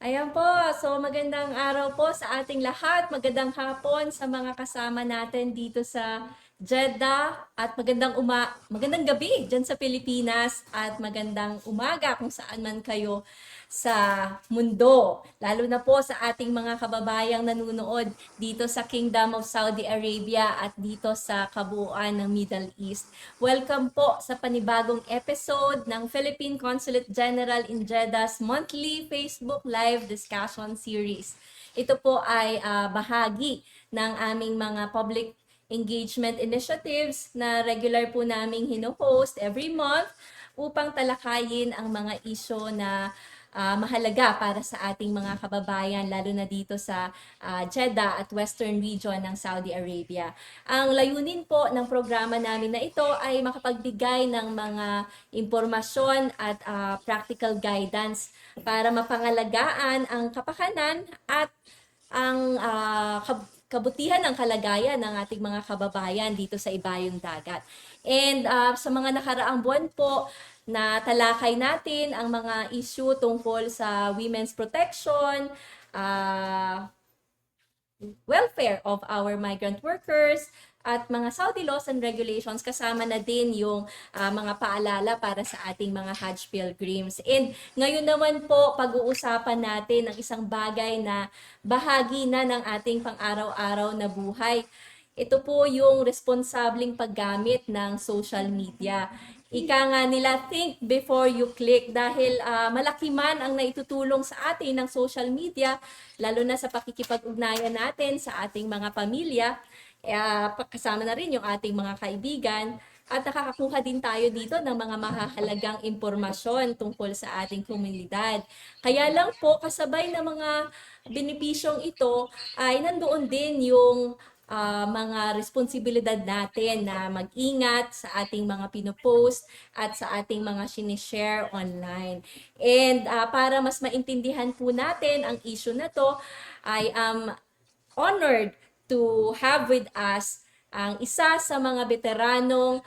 Ayan po, so magandang araw po sa ating lahat. Magandang hapon sa mga kasama natin dito sa Jeddah at magandang gabi diyan sa Pilipinas at magandang umaga kung saan man kayo sa mundo. Lalo na po sa ating mga kababayang nanonood dito sa Kingdom of Saudi Arabia at dito sa kabuuan ng Middle East. Welcome po sa panibagong episode ng Philippine Consulate General in Jeddah's monthly Facebook Live discussion series. Ito po ay bahagi ng aming mga public engagement initiatives na regular po naming hino-host every month upang talakayin ang mga isyo na mahalaga para sa ating mga kababayan, lalo na dito sa Jeddah at Western region ng Saudi Arabia. Ang layunin po ng programa namin na ito ay makapagbigay ng mga impormasyon at practical guidance para mapangalagaan ang kapakanan at ang kabutihan ng kalagayan ng ating mga kababayan dito sa ibayong dagat. And sa mga nakaraang buwan po, na talakay natin ang mga issue tungkol sa women's protection, uh, welfare of our migrant workers, at mga Saudi laws and regulations, kasama na din yung mga paalala para sa ating mga Hajj pilgrims. And ngayon naman po, pag-uusapan natin ang isang bagay na bahagi na ng ating pang-araw-araw na buhay. Ito po yung responsableng paggamit ng social media. Ika nga nila, think before you click, dahil malaki man ang naitutulong sa atin ng social media, lalo na sa pakikipag-ugnayan natin sa ating mga pamilya, kasama na rin yung ating mga kaibigan, at nakakakuha din tayo dito ng mga mahahalagang impormasyon tungkol sa ating komunidad. Kaya lang po, kasabay ng mga benepisyong ito ay nandoon din yung mga responsibilidad natin na mag-ingat sa ating mga pinopost at sa ating mga sinishare online. And para mas maintindihan po natin ang issue na to, I am honored to have with us ang isa sa mga veteranong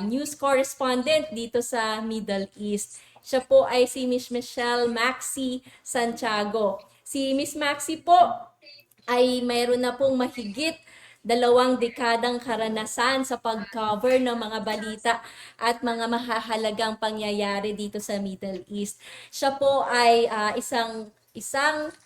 news correspondent dito sa Middle East. Siya po ay si Miss Michelle Maxi Santiago. Si Miss Maxi po ay mayroon na pong mahigit 2 dekadang karanasan sa pag-cover ng mga balita at mga mahahalagang pangyayari dito sa Middle East. Siya po ay isang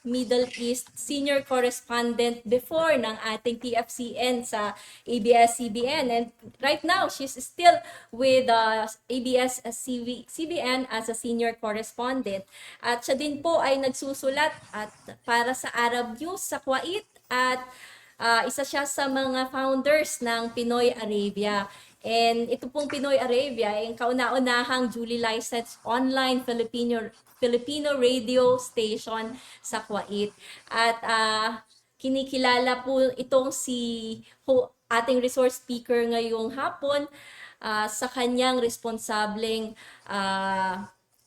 Middle East senior correspondent before ng ating TFCN sa ABS-CBN, and right now she's still with ABS-CBN as a senior correspondent, at siya din po ay nagsusulat at para sa Arab News sa Kuwait, at isa siya sa mga founders ng Pinoy Arabia. And ito pong Pinoy Arabia ay kauna-unahang duly licensed online Filipino radio station sa Kuwait. At kinikilala po itong ating resource speaker ngayong hapon sa kanyang responsableng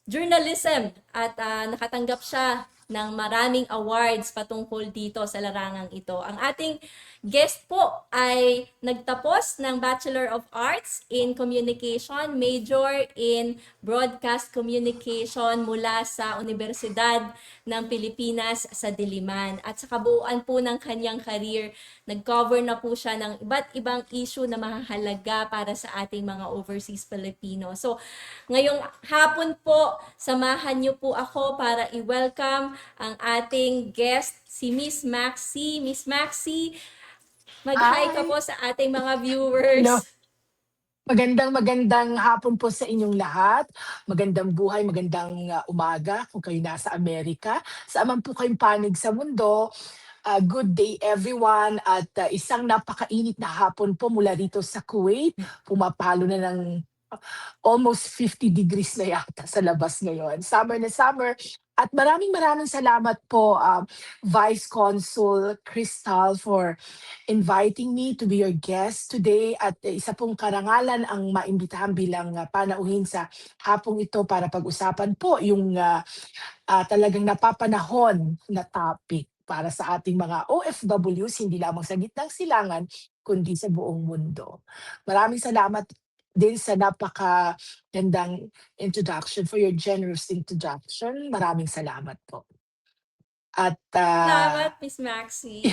journalism, at nakatanggap siya ng maraming awards patungkol dito sa larangang ito. Ang ating guest po ay nagtapos ng Bachelor of Arts in Communication, major in Broadcast Communication mula sa Universidad ng Pilipinas sa Diliman. At sa kabuuan po ng kanyang career, nag-cover na po siya ng iba't ibang issue na mahalaga para sa ating mga overseas Filipino. So, ngayong hapon po, samahan niyo po ako para i-welcome ang ating guest, si Miss Maxi. Miss Maxi, mag-hi ka Hi, po sa ating mga hello. viewers. Magandang hapon po sa inyong lahat. Magandang buhay, magandang umaga kung kayo nasa Amerika. Saan man po kayong panig sa mundo, good day everyone, at isang napakainit na hapon po mula rito sa Kuwait. Pumapalo na ng almost 50 degrees na yata sa labas ngayon. Summer na summer. At maraming salamat po, Vice Consul Crystal, for inviting me to be your guest today. At isa pong karangalan ang maimbitahan bilang panauhin sa hapong ito para pag-usapan po yung talagang napapanahon na topic para sa ating mga OFWs, hindi lamang sa gitnang silangan, kundi sa buong mundo. Maraming salamat din sa napakagandang introduction, for your generous introduction. Maraming salamat po. At Salamat, Miss Maxi.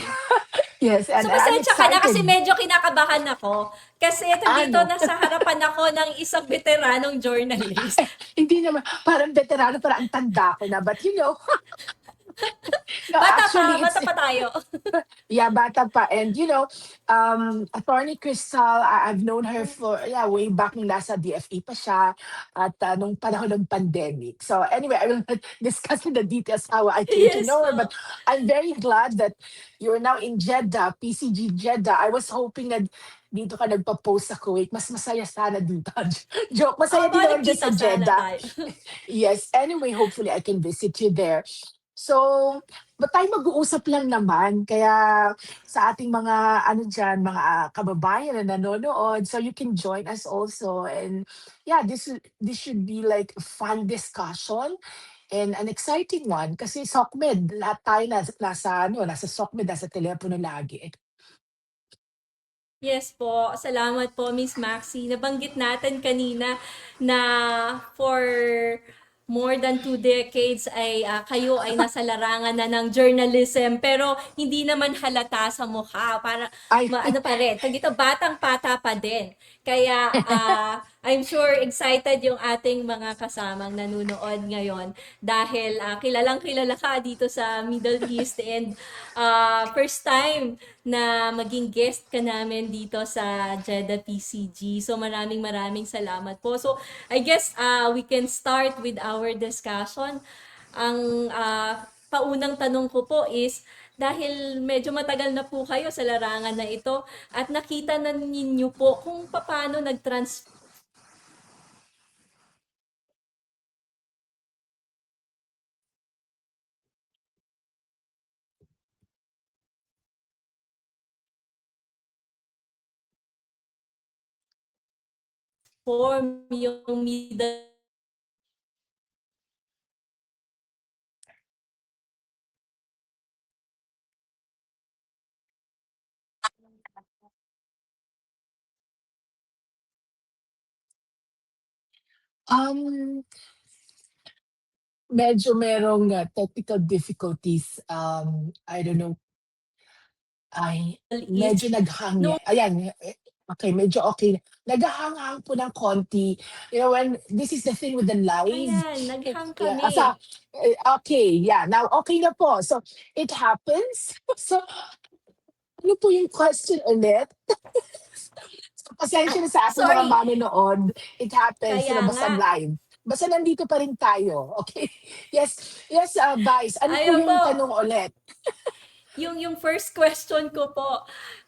yes, So, and I'm pasensya ka na kasi excited. medyo kinakabahan ako. Kasi ito dito, Ano? nasa harapan ako ng isang veteranong journalist. Hindi naman, parang veterano, parang ang tanda ko na. But no, Bata actually, pa tayo. yeah, bata pa. And Attorney Crystal, I've known her for, yeah, way back nung nasa DFE pa siya at nung panahon ng pandemic. So anyway, I will not discuss in the details how I came to Yes know her, but po. I'm very glad that you're now in Jeddah, PCG Jeddah. I was hoping that dito ka nagpa-post sa Kuwait. Mas masaya sana dito. Joke, masaya din naman dyan Balik-kita sa sana Jeddah. tayo. Yes, anyway, hopefully I can visit you there. So, ba't tayo mag-uusap lang naman? Kaya sa ating mga ano diyan, mga kababayan na nanonood, so you can join us also. And yeah, this should be like a fun discussion and an exciting one kasi SOCMED, lahat tayo nasa SOCMED, nasa telepono lagi. Yes po, salamat po Miss Maxi. Nabanggit natin kanina na for more than 2 decades ay kayo ay nasa larangan na ng journalism pero hindi naman halata sa mukha. Para Ay, ano pa rin, tag dito batang-bata pa din. Kaya I'm sure excited yung ating mga kasamang nanonood ngayon dahil kilalang kilala ka dito sa Middle East and first time na maging guest ka namin dito sa Jeddah PCG. So maraming salamat po. So I guess we can start with our discussion. Ang paunang tanong ko po is, dahil medyo matagal na po kayo sa larangan na ito at nakita na ninyo po kung paano nag-transform yung Middle um, medyo merong technical difficulties. I don't know. Ay, East. medyo naghang Noong ayan, okey, medyo okey na. Naghahang-hang po ng konti. You know, when this is the thing with the live, ayan, naghang yeah, kami. okey, yeah, now okey na po. So, it happens. So, ano po yung question ulit? So, pasensya na sa ating mga Sorry, manonood. It happens, kaya basta nga. live. Basta nandito pa rin tayo, okay? Yes, yes, Vice, ano po Ayun yung po, tanong ulit? yung first question ko po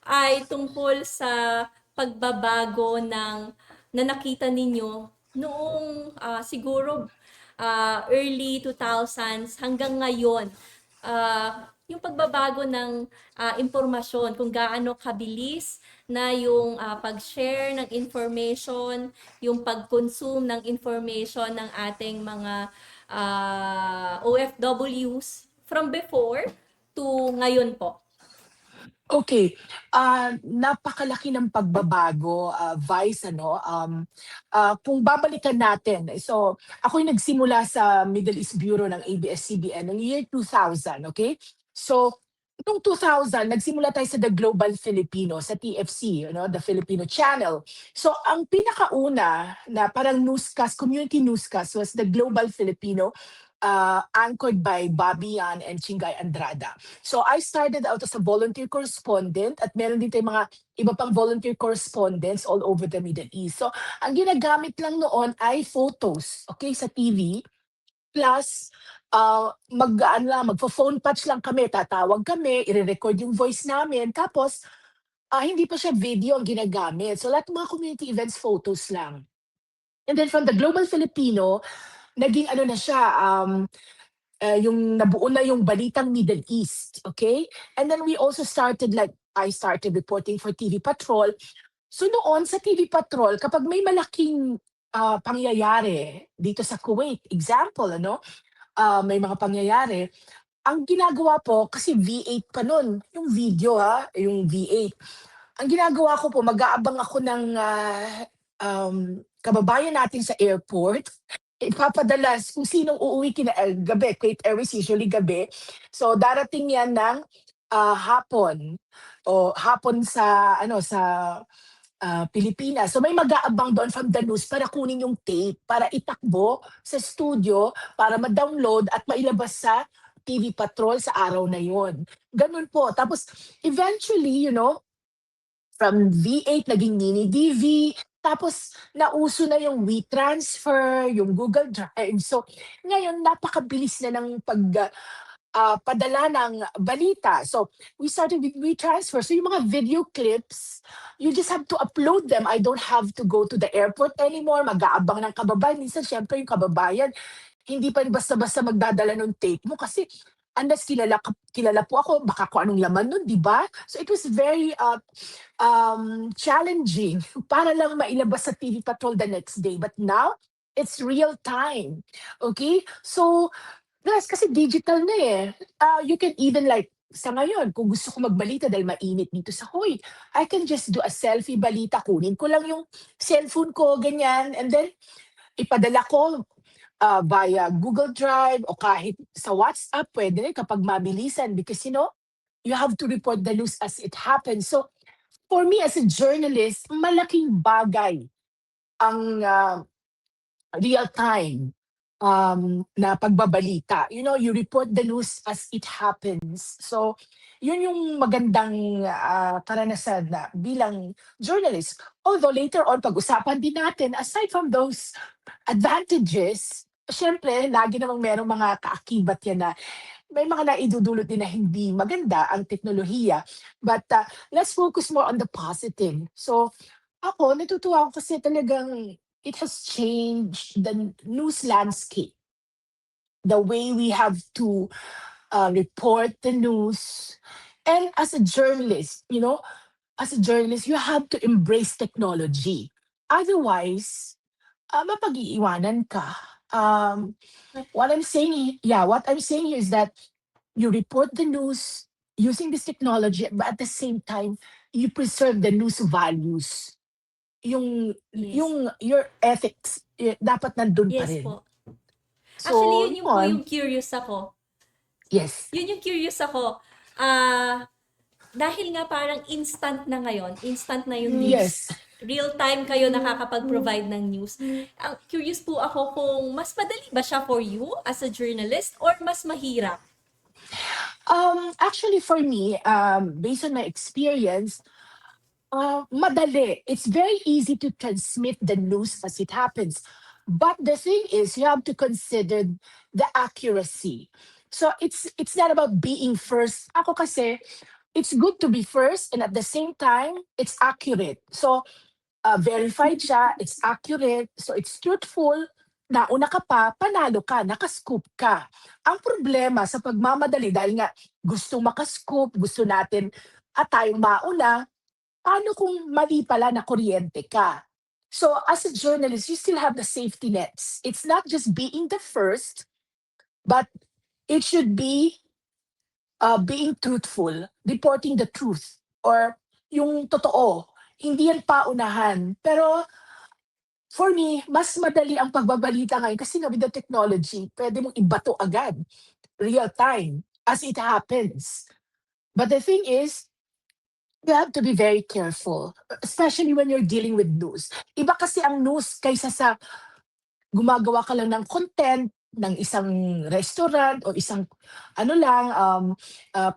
ay tungkol sa pagbabago ng na nakita ninyo noong siguro early 2000s hanggang ngayon. Yung pagbabago ng impormasyon, kung gaano kabilis na yung pag-share ng information, yung pag-consume ng information ng ating mga OFWs from before to ngayon po. Okay, napakalaki ng pagbabago, Vice ano, kung babalikan natin, so ako'y nagsimula sa Middle East Bureau ng ABS-CBN noong year 2000, okay? So, noong 2000 nagsimula tayo sa The Global Filipino, sa TFC, you know, the Filipino Channel. So, ang pinakauna na parang newscast, community newscast was The Global Filipino, anchored by Bobby Yan and Chingay Andrada. So I started out as a volunteer correspondent at meron din tayong mga iba pang volunteer correspondents all over the Middle East. So ang ginagamit lang noon ay photos, okay, sa TV. Plus, mag-ano lang, magpo-phone patch lang kami, tatawag kami, ire-record yung voice namin. Tapos, hindi pa siya video ang ginagamit. So lahat ng mga community events, photos lang. And then from the Global Filipino, naging ano na siya, yung nabuo na yung Balitang Middle East, okay? And then we also started like, I started reporting for TV Patrol. So noon sa TV Patrol, kapag may malaking pangyayari dito sa Kuwait, example, ano, may mga pangyayari, ang ginagawa po, kasi V8 pa nun, yung video yung V8. Ang ginagawa ko po, mag-aabang ako ng kababayan natin sa airport. ipapadala kung sinong uuwi gabi. Kuwait Airways usually gabi. So darating yan ng hapon o hapon sa ano sa Pilipinas. So may mag-aabang doon from the news para kunin yung tape, para itakbo sa studio, para ma-download at mailabas sa TV Patrol sa araw na yon. Ganun po. Tapos eventually, from V8 naging mini DV, tapos nauso na yung WeTransfer, yung Google Drive. So ngayon napakabilis na ng padala ng balita. So we started with WeTransfer. So yung mga video clips, you just have to upload them. I don't have to go to the airport anymore. Mag-aabang ng kababayan. Minsan, syempre, yung kababayan, hindi pa basta-basta magdadala ng tape mo kasi unless kilala po ako, baka kung anong laman nun, di ba? So it was very challenging para lang mailabas sa TV Patrol the next day. But now, it's real time. Okay? So, yes, kasi digital na eh. You can even like, sa ngayon, kung gusto ko magbalita dahil mainit dito sa Hoy, I can just do a selfie balita. Kunin ko lang yung cellphone ko, ganyan. And then, ipadala ko via Google Drive o kahit sa WhatsApp, pwede rin kapag mabilisan because you have to report the news as it happens. So, for me as a journalist, malaking bagay ang real time na pagbabalita. You report the news as it happens. So, yun yung magandang karanasan na bilang journalist. Although later on, pag-usapan din natin, aside from those advantages, syempre, lagi namang merong mga kaakibat yan na may mga naidudulot din na hindi maganda ang teknolohiya. But let's focus more on the positive. So, ako, natutuwa ako kasi talagang it has changed the news landscape. The way we have to report the news. And as a journalist, you have to embrace technology. Otherwise, mapag-iiwanan ka. What I'm saying here is that you report the news using this technology, but at the same time, you preserve the news values. Yung Yes. your ethics, dapat nandun pa Yes rin. po. So, Actually, yun yung po yun. yung curious ako. Yes. Yun yung curious ako. Dahil nga parang instant na ngayon, instant na yung news. Yes. Real time kayo nakakapag-provide ng news. Ang curious po ako kung mas madali ba siya for you as a journalist or mas mahirap? Actually, for me, based on my experience, madali. It's very easy to transmit the news as it happens. But the thing is, you have to consider the accuracy. So it's not about being first. Ako kasi, it's good to be first and at the same time, it's accurate. So verified siya, it's accurate, so it's truthful. Nauna ka pa, panalo ka, nakascoop ka. Ang problema sa pagmamadali, dahil nga gusto makascoop, gusto natin tayong mauna, paano kung mali pala na kuryente ka? So as a journalist, you still have the safety nets. It's not just being the first, but it should be being truthful, reporting the truth, or yung totoo. Hindi yan paunahan. Pero for me, mas madali ang pagbabalita ngayon kasi nga with the technology, pwede mong ibato agad, real time, as it happens. But the thing is, you have to be very careful, especially when you're dealing with news. Iba kasi ang news kaysa sa gumagawa ka lang ng content ng isang restaurant o isang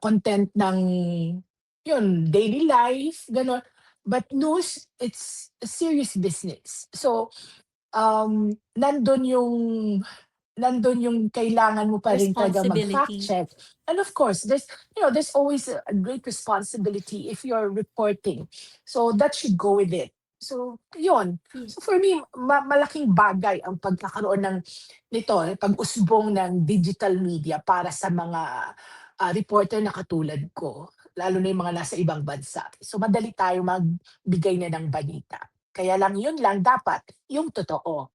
content ng daily life, gano'n. But news, it's a serious business. So, nandun yung kailangan mo pa rin talaga mag-fact Responsibility. check. And of course, there's always a great responsibility if you're reporting. So that should go with it. So, yun. Yes. So for me, malaking bagay ang pagkakaroon nito, pag-usbong ng digital media para sa mga reporter na katulad ko, lalo na yung mga nasa ibang bansa. So madali tayo magbigay na ng balita. Kaya lang yun lang dapat, yung totoo.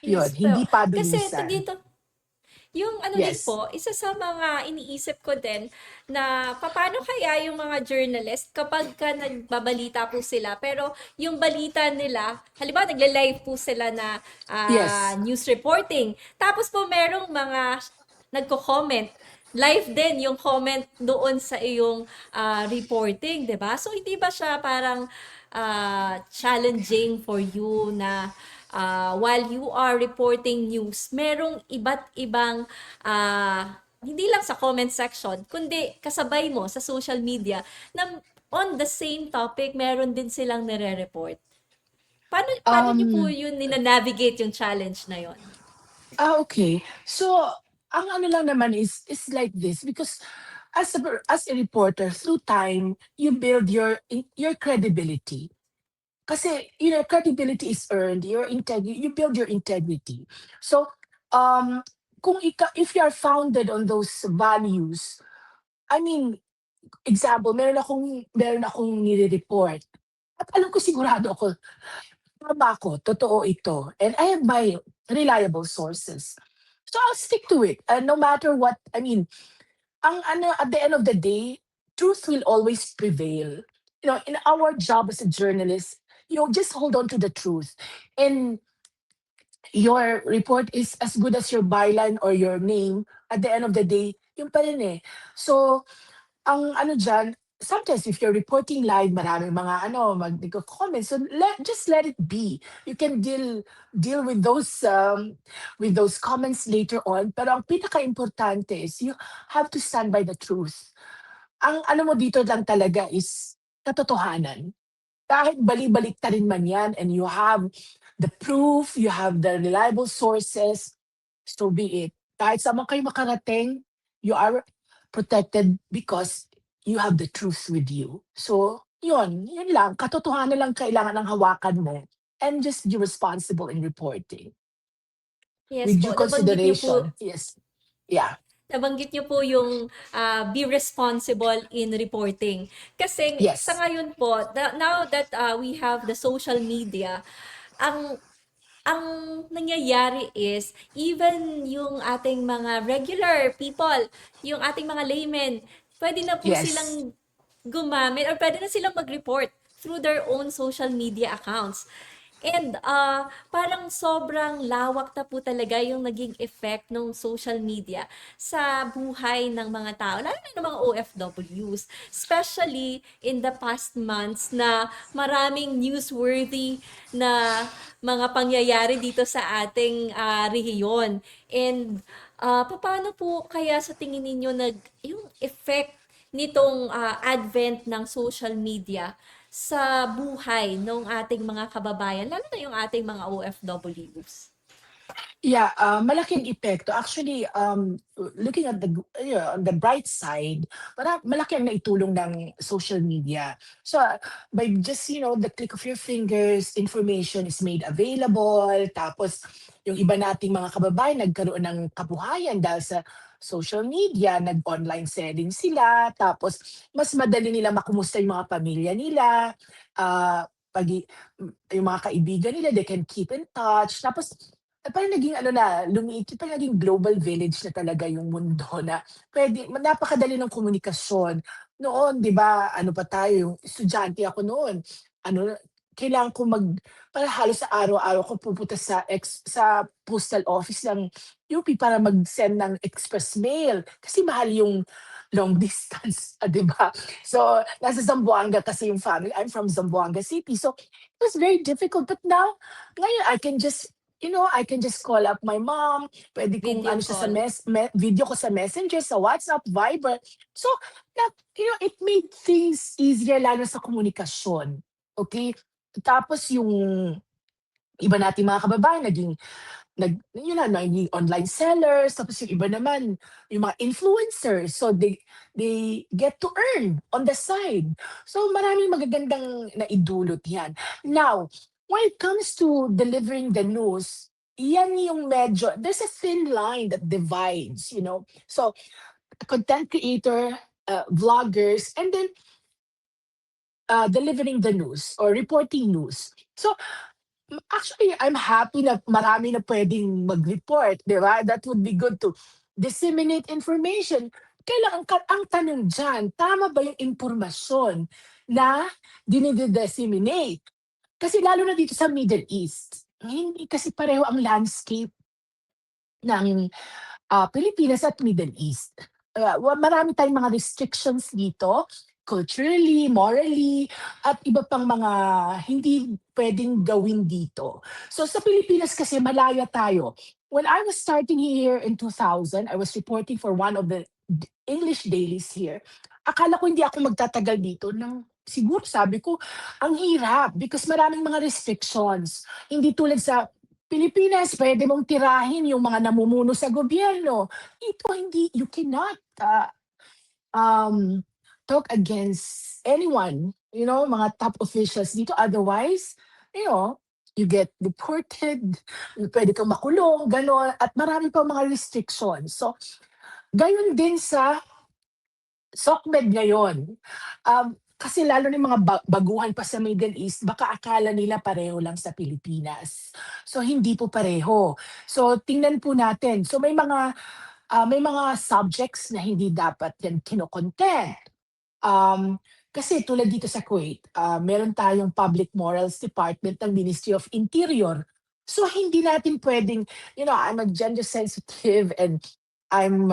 Yun, Yes hindi po. Kasi ito pabilisan. dito, Yung ano din Yes. po, isa sa mga iniisip ko din na paano kaya yung mga journalist kapag ka nagbabalita po sila pero yung balita nila, halimbawa nagle-live po sila na Yes. news reporting. Tapos po merong mga nagko-comment. Live din yung comment doon sa iyong reporting, 'di ba? So hindi ba siya parang challenging for you na while you are reporting news, merong iba't ibang hindi lang sa comment section, kundi kasabay mo sa social media na on the same topic, meron din silang nire-report. Paano niyo po Um, yun nina-navigate yung challenge na yon? okay. So, ang ano lang naman is like this because as a reporter, through time, you build your credibility. Kasi, credibility is earned, you build your integrity. So, um, if you are founded on those values, I mean, example, meron akong nire-report at alam ko sigurado ako, tama ako, totoo ito, and I have my reliable sources. So I'll stick to it, no matter what. I mean, ang ano, at the end of the day, truth will always prevail. In our job as a journalist, just hold on to the truth. And your report is as good as your byline or your name. At the end of the day, yun pa rin eh. So, ang ano diyan, sometimes if you're reporting live, maraming mga comment. So just let it be. You can deal with those comments later on. Pero ang pinaka-importante is you have to stand by the truth. Ang ano mo dito lang talaga is katotohanan. Kahit bali-baliktarin man yan and you have the proof, you have the reliable sources, so be it. Kahit saan man kayo makarating, you are protected because you have the truth with you. So, yun lang. Katotohanan lang kailangan ng hawakan mo and just be responsible in reporting Yes with po, due consideration. Yes. Yeah. nabanggit niyo po yung be responsible in reporting. Kasi sa Yes. ngayon po, now that we have the social media, ang ang nangyayari is even yung ating mga regular people, yung ating mga laymen, pwede na po Yes. silang gumamit or pwede na silang mag-report through their own social media accounts. And parang sobrang lawak na po talaga yung naging effect ng social media sa buhay ng mga tao, lalo na ng mga OFWs. Especially in the past months na maraming newsworthy na mga pangyayari dito sa ating rehiyon. And paano po kaya sa tingin ninyo yung effect nitong advent ng social media sa buhay ng ating mga kababayan, lalo na yung ating mga OFWs? Yeah, malaking epekto. Actually, looking at on the bright side, malaki ang naitulong ng social media. So, by just, the click of your fingers, information is made available. Tapos, yung iba nating mga kababayan nagkaroon ng kabuhayan dahil sa social media, nag-online selling sila. Tapos, mas madali nila makumusta yung mga pamilya nila. Pag yung mga kaibigan nila, they can keep in touch. Tapos, parang naging ano na, lumiit, parang naging global village na talaga yung mundo na napakadali ng komunikasyon. Noon, 'di ba, ano pa tayo, yung estudyante ako noon, ano, kailangan ko parang halos sa araw-araw ko pupunta sa postal office ng UP para mag-send ng express mail kasi mahal yung long distance, 'di ba? So, nasa Zamboanga kasi yung family. I'm from Zamboanga City. So, it was very difficult. But now, ngayon I can just call up my mom, puwede kong Video ano siya sa call. video ko sa Messenger, sa WhatsApp, Viber. So, it made things easier lalo sa komunikasyon, okey? Tapos yung iba nating mga kababayan yun na, naging online sellers, tapos yung iba naman, yung mga influencers. So, they get to earn on the side. So, maraming magagandang naidulot yan. Now, when it comes to delivering the news, yan yung there's a thin line that divides. So, content creator, vloggers, and then delivering the news or reporting news. So, actually, I'm happy na marami na puwedeng mag-report, 'di ba? That would be good too. disseminate information. Kailangan ang tanong diyan, tama ba yung impormasyon na dinide-disseminate? Kasi lalo na dito sa Middle East, hindi kasi pareho ang landscape ng Pilipinas at Middle East. Marami tayong mga restrictions dito, culturally, morally, at iba pang mga hindi puwedeng gawin dito. So sa Pilipinas kasi malaya tayo. When I was starting here in 2000, I was reporting for one of the English dailies here. Akala ko hindi ako magtatagal dito ng siguro sabi ko, ang hirap because maraming mga restrictions. Hindi tulad sa Pilipinas, puwede mong tirahin yung mga namumuno sa gobyerno. Dito hindi, you cannot, um, talk against anyone, mga top officials dito. Otherwise, you know, you get deported, puwede kang makulong, gano'n, at marami pang mga restrictions. So, gayon din sa SOCMED ngayon. Kasi lalo na yung mga baguhan pa sa Middle East, baka akala nila pareho lang sa Pilipinas. So, hindi po pareho. So, tingnan po natin. So, may mga subjects na hindi dapat yan kino-content. Kasi tulad dito sa Kuwait, meron tayong Public Morals Department ng Ministry of Interior. So, hindi natin puwedeng, I'm a gender sensitive and I'm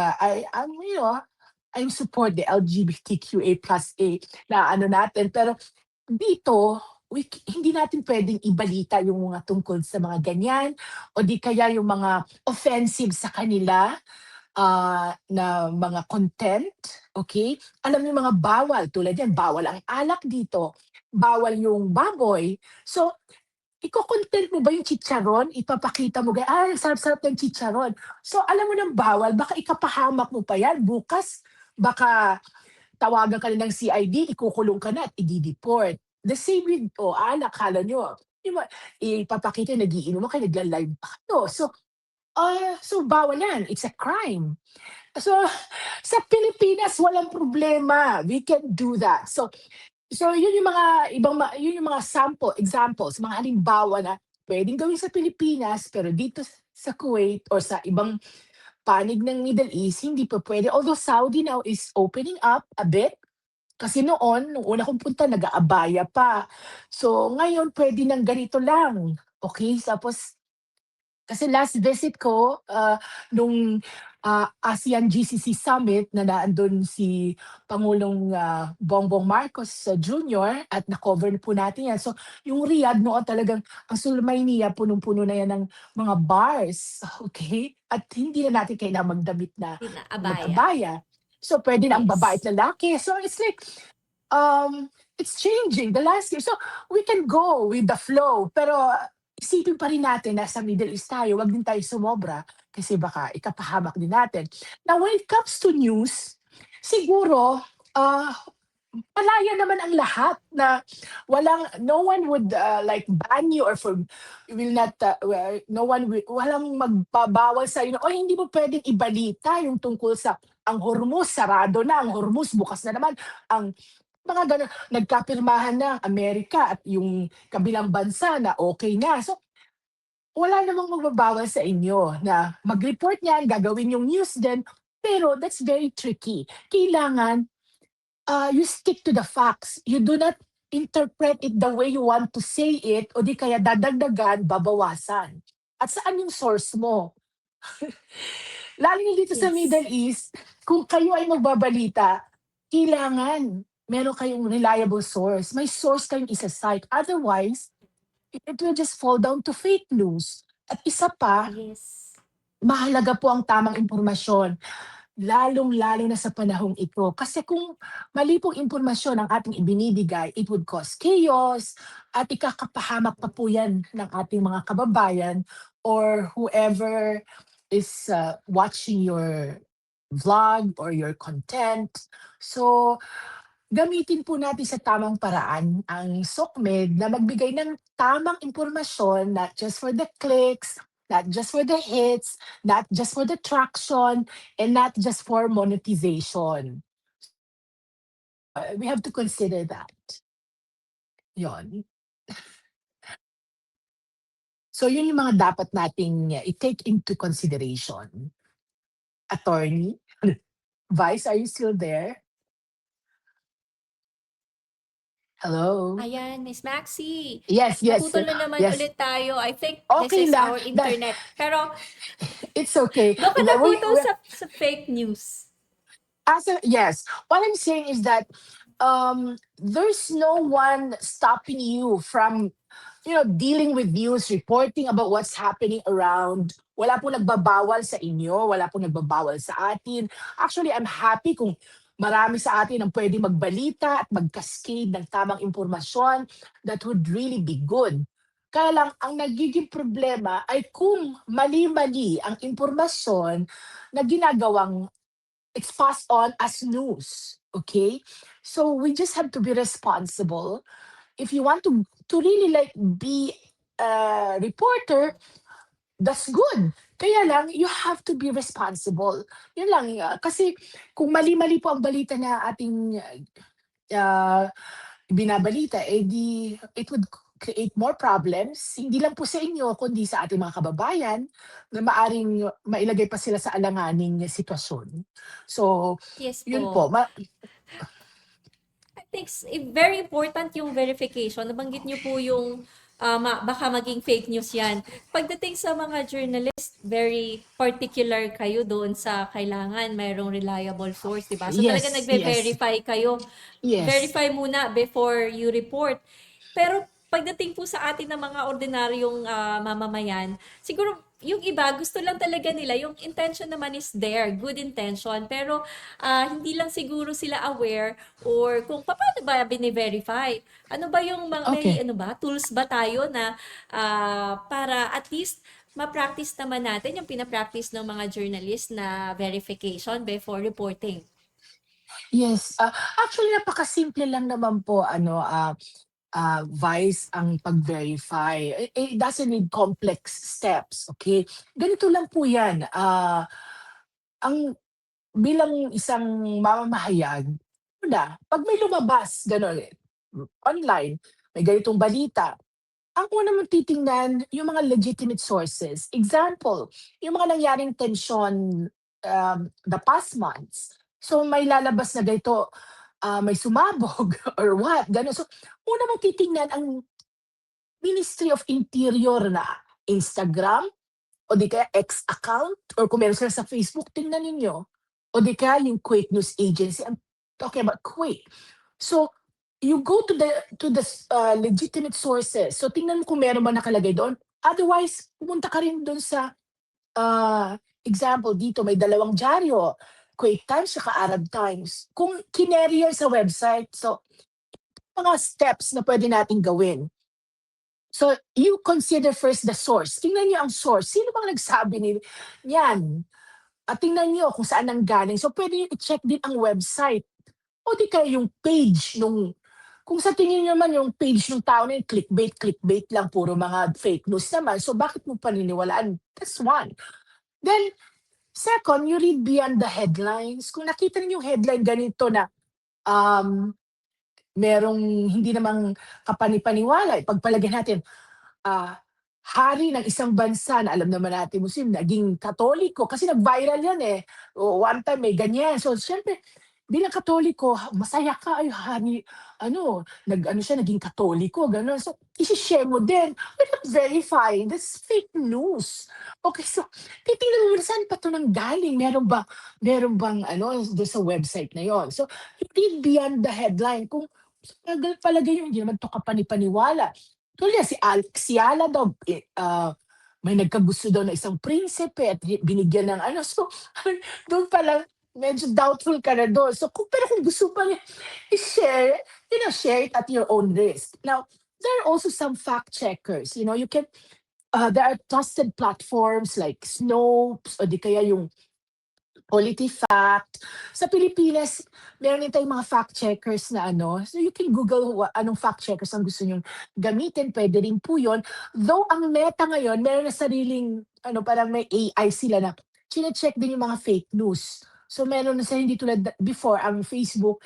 support the LGBTQA+ A na ano natin. Pero dito, hindi natin puwedeng ibalita yung mga tungkol sa mga ganyan o di kaya yung mga offensive sa kanila, na mga content, okay? Alam niyo yung mga bawal, tulad yan, bawal ang alak dito, bawal yung baboy. So, iko-content mo ba yung chicharon? Ipapakita mo "Ay, ang sarap-sarap ng chicharon." So, alam mo ng bawal, baka ikapahamak mo pa yan. Bukas, baka tawagan ka na ng CID, ikukulong ka na at idi-deport. The same with alak, akala niyo, ipapakita nagiinom ka, nagla-live pa kayo. So bawal yan, it's a crime. So, sa Pilipinas walang problema, we can do that. So yun yung mga yun yung mga examples, mga halimbawa na puwedeng gawin sa Pilipinas, pero dito sa Kuwait or sa ibang panig ng Middle East hindi pa puwede. Although Saudi now is opening up a bit, kasi noon, nung una kong punta nag-aabaya pa. So ngayon puwede ng ganito lang, okey? Tapos kasi last visit ko, nung, ASEAN GCC Summit na nandun si Pangulong, Bongbong Marcos, Jr. at na-cover po natin 'yan. So, yung Riyadh noon talagang ang Sulmayniyah punong-puno na 'yan ng mga bars, okay? At hindi na natin kailangang magdamit na Abaya. mag-abaya. So, puwede na ang babae Yes. at lalaki. So, it's like, it's changing the last year. So, we can go with the flow pero isipin pa rin natin nasa Middle East tayo, 'wag din tayo sumobra kasi baka ikapahamak din natin. Now when it comes to news, siguro, malaya naman ang lahat na no one would, like ban you or will not, no one walang magpabawal sa'yo na, "Uy, hindi mo puwedeng ibalita yung tungkol sa ang Hormuz sarado na, ang Hormuz bukas na naman." Ang mga gano'n, nagkapirmahan na ang Amerika at yung kabilang bansa na okey na. So, wala namang magbabawal sa inyo na mag-report niyan, gagawin yung news din, pero that's very tricky. Kailangan, you stick to the facts. You do not interpret it the way you want to say it o di kaya dadagdagan, babawasan. At saan yung source mo? Lalo na dito sa Yes. Middle East, kung kayo ay magbabalita, kailangan meron kayong reliable source. May source kayong isa-cite. Otherwise, it will just fall down to fake news. At isa pa, Yes. mahalaga po ang tamang impormasyon, lalong-lalo na sa panahong ito. Kasi kung mali pong impormasyon ang ating ibinibigay, it would cause chaos at ikakapahamak pa po yan ng ating mga kababayan or whoever is watching your vlog or your content. So, gamitin po natin sa tamang paraan ang SOCMED na magbigay ng tamang impormasyon, not just for the clicks, not just for the hits, not just for the traction, and not just for monetization. We have to consider that. Yon. So yun yung mga dapat nating i-take into consideration. attorney. Vice, are you still there? Hello? Ayan, Miss Maxi. Yes, yes, Naputol na naman yes. ulit tayo. I think this Okay is lang. our internet. Pero It's okay. doon ka We, naputol we, sa fake news. yes, what I'm saying is that there's no one stopping you from dealing with news, reporting about what's happening around. Wala pong nagbabawal sa inyo, wala pong nagbabawal sa atin. Actually, I'm happy kung marami sa atin ang pwede magbalita at mag-cascade ng tamang impormasyon. That would really be good. Kaya lang, ang nagiging problema ay kung mali-mali ang impormasyon na ginagawang it's passed on as news. Okay? So we just have to be responsible if you want to really like be a reporter, that's good. Kaya lang, you have to be responsible. Yun lang. Kasi kung mali-mali po ang balita na ating uh, binabalita, it would create more problems, hindi lang po sa inyo, kundi sa ating mga kababayan na maaring mailagay pa sila sa alanganing sitwasyon. So, Yes yun po. po. I think very important yung verification. Nabanggit niyo po yung baka maging fake news yan. Pagdating sa mga journalist, very particular kayo doon sa kailangan mayroong reliable source, di ba? So talaga Yes, yes, nagve-verify kayo. yes. Verify muna before you report. Pero pagdating po sa atin ng mga ordinaryong mamamayan, siguro yung iba gusto lang talaga nila, yung intention naman is there, good intention, pero hindi lang siguro sila aware or kung paano ba bine-verify. Ano ba yung may Okay. ano ba, tools ba tayo na para at least ma-practice naman natin yung pina-practice ng mga journalist na verification before reporting. Yes, actually napakasimple lang naman po Vice ang pag-verify. It doesn't need complex steps, okay? Ganito lang po 'yan, ang bilang isang mamamahayag, una, 'pag may lumabas gano'n, online, may ganitong balita, ang una mong titingnan yung mga legitimate sources. Example, yung mga nangyaring tensyon, the past months. So may lalabas na ganito, may sumabog or what, gano'n. So, una mong titingnan ang Ministry of Interior na Instagram o di kaya X account or kung meron sila sa Facebook, tingnan ninyo. O di kaya yung Kuwait News Agency, I'm talking about Kuwait. So, you go to the legitimate sources. So, tingnan mo kung meron ba nakalagay doon. Otherwise, pumunta ka rin doon sa example dito may dalawang dyaryo, Kuwait Times saka Arab Times. Kung kinerry yun sa website, so mga steps na pwede nating gawin. So, you consider first the source. Tingnan niyo ang source. Sino bang nagsabi niyan? At tingnan niyo kung saan nanggaling. So, pwede niyo i-check din ang website. O di kaya yung page nung kung sa tingin niyo naman yung page ng tao na yun, clickbait, clickbait lang, puro mga fake news naman. So, bakit mo paniniwalaan? That's one. Then, second, you read beyond the headlines. Kung nakita niyo yung headline ganito na um, merong hindi namang kapani-paniwala, ipagpalagay natin, ah, hari ng isang bansa na alam naman natin Muslim, naging Katoliko kasi nag-viral yan, eh. One time may ganyan. So, siyempre bilang Katoliko, masaya ka, "Ay, hari ano, nag-ano siya, naging Katoliko," gano'n. So, ise-share mo din without verifying. That's fake news. Okay, so titingnan mo muna saan pa 'to nanggaling, meron bang ano, do'n sa website na 'yon. So, you read beyond the headline kung palagay niyo hindi naman 'to kapani-paniwala. Tulad yan si Ala daw, may nagkagusto daw na isang prinsipe at binigyan ng ano, so dun pa lang medyo doubtful ka na dun. So pero kung gusto pa niya i-share, share it at your own risk. Now, there are also some fact checkers, you can there are trusted platforms like Snopes o di kaya yung PolitiFact. Sa Pilipinas, meron din tayong mga fact checkers na ano, so you can Google anong fact checkers ang gusto niyong gamitin, puwede rin po 'yun. Though ang Meta ngayon meron na sariling ano, parang may AI sila na chine-check din yung mga fake news. So meron na sila hindi tulad before ang Facebook,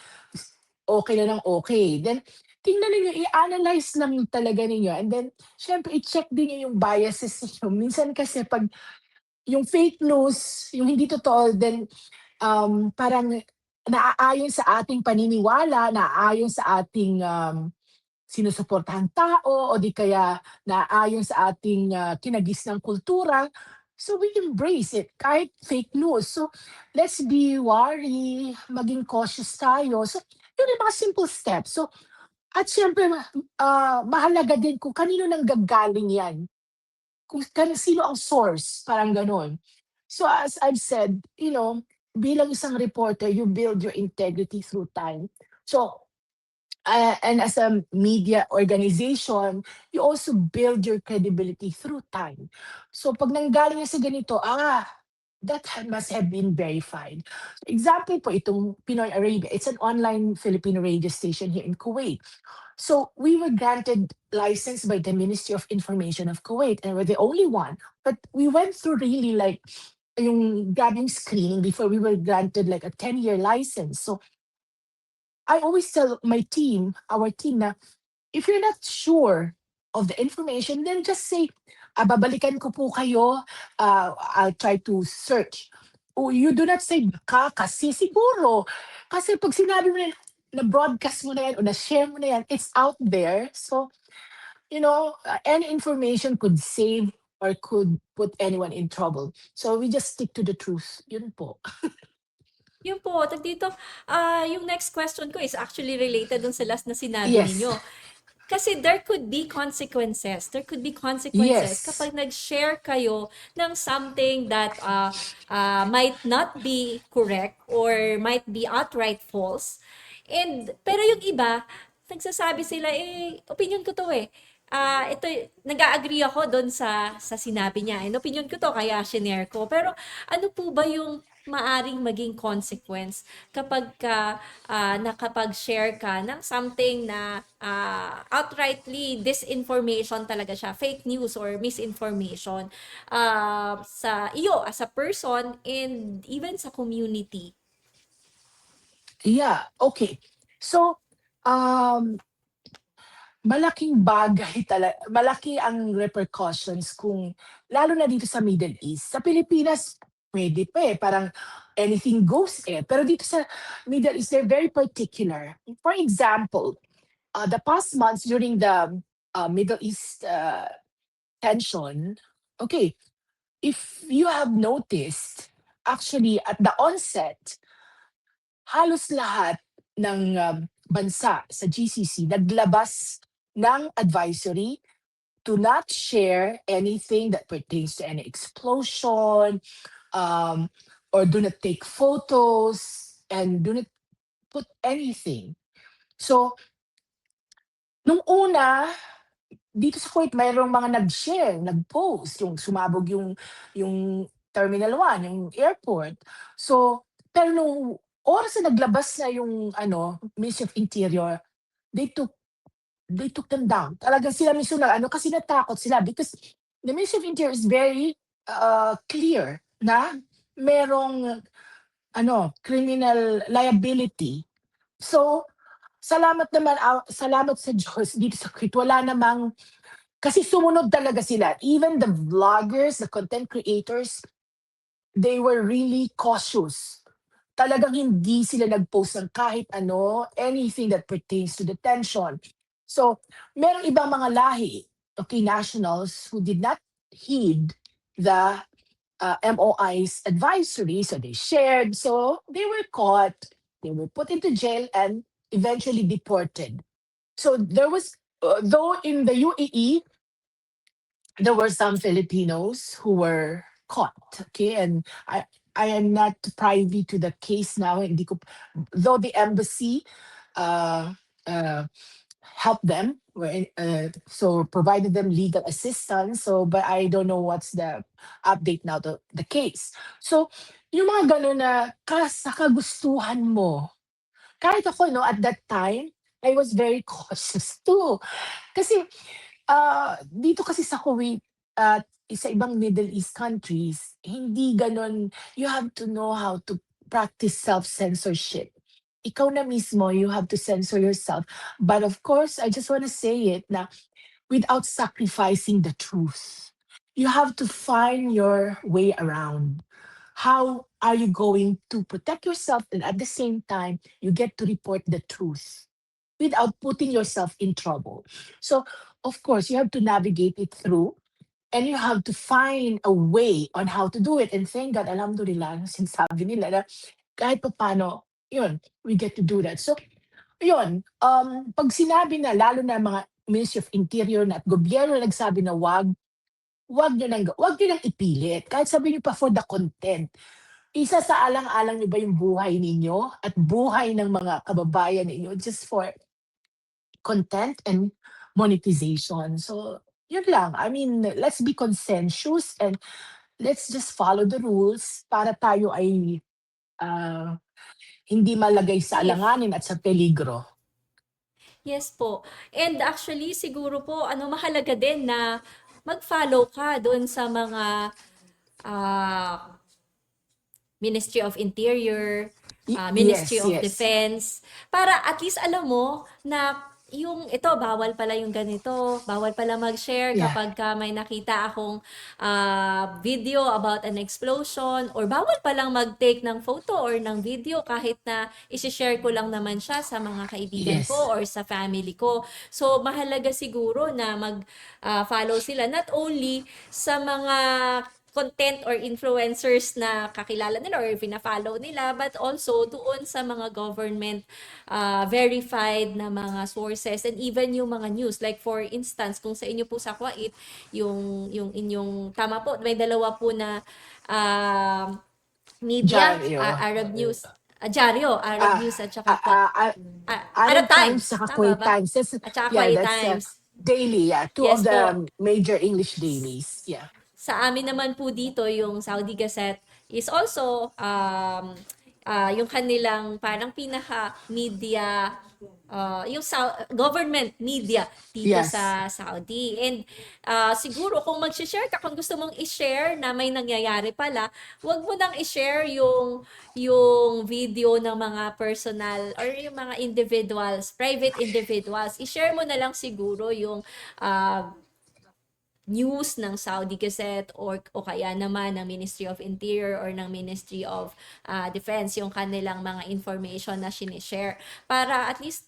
okey na ng okey. Then tingnan ninyo, i-analyze lang talaga ninyo and then siyempre i-check din niyo yung biases ninyo. Minsan kasi 'pag yung fake news, yung hindi totoo, then parang naaayon sa ating paniniwala, naaayon sa ating sinusuportahang tao o di kaya naaayon sa ating kinagisnang kultura. So we embrace it kahit fake news. So let's be wary, maging cautious tayo. So yun yung mga simple steps. So at siyempre mahalaga din kung kanino nanggagaling yan, kung sino ang source, parang gano'n. So as I've said, bilang isang reporter, you build your integrity through time. So and as a media organization, you also build your credibility through time. So pag nanggaling na sa ganito, must have been verified. Example po, itong Pinoy Arabia, it's an online Filipino radio station here in Kuwait. So we were granted license by the Ministry of Information of Kuwait, and we're the only one. But we went through really like yung grabbing screening before we were granted like a 10-year license. So I always tell my team, our team na, if you're not sure of the information, then just say, babalikan ko po kayo, I'll try to search. O you do not say, baka, kasi siguro. Kasi pag sinabi mo na broadcast mo na yan o na-share mo na yan, it's out there. So, any information could save or could put anyone in trouble. So we just stick to the truth. Yun po. Yun po, dito, yung next question ko is actually related dun sa last na sinabi Yes. ninyo. Kasi there could be consequences. There could be consequences Yes. kapag nag-share kayo ng something that might not be correct or might be outright false. Pero yung iba, nagsasabi sila, opinion ko to eh. Ito, nag-agree ako doon sa sinabi niya. Opinion ko to, kaya shinare ko. Pero ano po ba yung maaring maging consequence kapag nakapag-share ka ng something na outrightly disinformation talaga siya, fake news or misinformation sa iyo as a person and even sa community. Yeah, okay. So, um, malaking bagay malaki ang repercussions kung lalo na dito sa Middle East. Sa Pilipinas, pwede pa eh, parang anything goes eh. Pero dito sa Middle East, they're very particular. For example, the past months during the Middle East tension, okay, if you have noticed, actually at the onset, halos lahat ng bansa sa GCC naglabas ng advisory to not share anything that pertains to any explosion, um, or do not take photos, and do not put anything. So, nung una, dito sa Kuwait, mayroong mga nag-share, nag-post, yung sumabog yung Terminal 1, yung airport. So, pero nung oras na naglabas na yung Ministry of Interior, they took they took them down. Talagang sila mismo kasi natakot sila because the Ministry of Interior is very clear na merong criminal liability. So, salamat sa Diyos dito sa Kuwait, wala namang kasi sumunod talaga sila. Even the vloggers, the content creators, they were really cautious. Talagang hindi sila nag-post ng kahit anything that pertains to detention. So, merong ibang mga lahi, okay, nationals who did not heed the MOI's advisory, so they shared, so they were caught, they were put into jail and eventually deported. So there was, though in the UAE, there were some Filipinos who were caught. Okay, and I am not privy to the case now. Hindi ko, though the embassy uh, uh, helped them, so provided them legal assistance. So, but I don't know what's the update now the case. So, yung mga ganun na sa kagustuhan mo. Kahit ako, no, at that time, I was very cautious too. Kasi dito kasi sa Kuwait at sa ibang Middle East countries, hindi gano'n, you have to know how to practice self-censorship. Ikaw na mismo, you have to censor yourself. But of course, I just wanna say it na without sacrificing the truth. you have to find your way around. How are you going to protect yourself and at the same time you get to report the truth without putting yourself in trouble? So, of course, you have to navigate it through and you have to find a way on how to do it. And thank God, alhamdulillah, sinasabi nila na kahit pa paano, yun, we get to do that. So, yun, 'pag sinabi na lalo na mga Ministry of Interior na at gobyerno na nagsabi na wag niyo nang ipilit. Kahit sabihin niyo pa for the content. Isasaalang-alang niyo ba yung buhay ninyo at buhay ng mga kababayan ninyo just for content and monetization. So, yun lang. I mean, let's be consensus and let's just follow the rules para tayo ay, ah, hindi malagay sa Safe. alanganin at sa peligro. Yes po. And actually, siguro po, mahalaga din na mag-follow ka doon sa mga ah, Ministry of Interior, Ministry Yes, of yes. Defense, para at least alam mo na yung ito, bawal pala yung ganito, bawal pala mag-share Yeah. kapag ka may nakita akong video about an explosion, or bawal palang mag-take ng photo or ng video kahit na isi-share ko lang naman siya sa mga kaibigan Yes. ko or sa family ko. So, mahalaga siguro na mag-follow sila not only sa mga content or influencers na kakilala nila or fina-follow nila, but also doon sa mga government verified na mga sources and even yung mga news. Like for instance, kung sa inyo po sa Kuwait, yung inyong, tama po, may dalawa po na uh, media, Diyan, Arab News, Diaryo, Arab ah, News at saka Arab Arab Times Times, saka tama Kuwait ba? Times. At saka Yeah, Kuwait that's Times. daily. Yeah, two of Yes po. the major English dailies. Yeah. Sa amin naman po dito, yung Saudi Gazette is also yung kanilang parang pinaka-media, yung government media dito Yes. sa Saudi. And siguro kung mag-share ka, kung gusto mong i-share na may nangyayari pala, wag mo nang i-share yung video ng mga personal or yung mga individuals, private individuals. I-share mo na lang siguro yung news ng Saudi Gazette o kaya naman ng Ministry of Interior or ng Ministry of Defense, yung kanilang mga information na sinishare para at least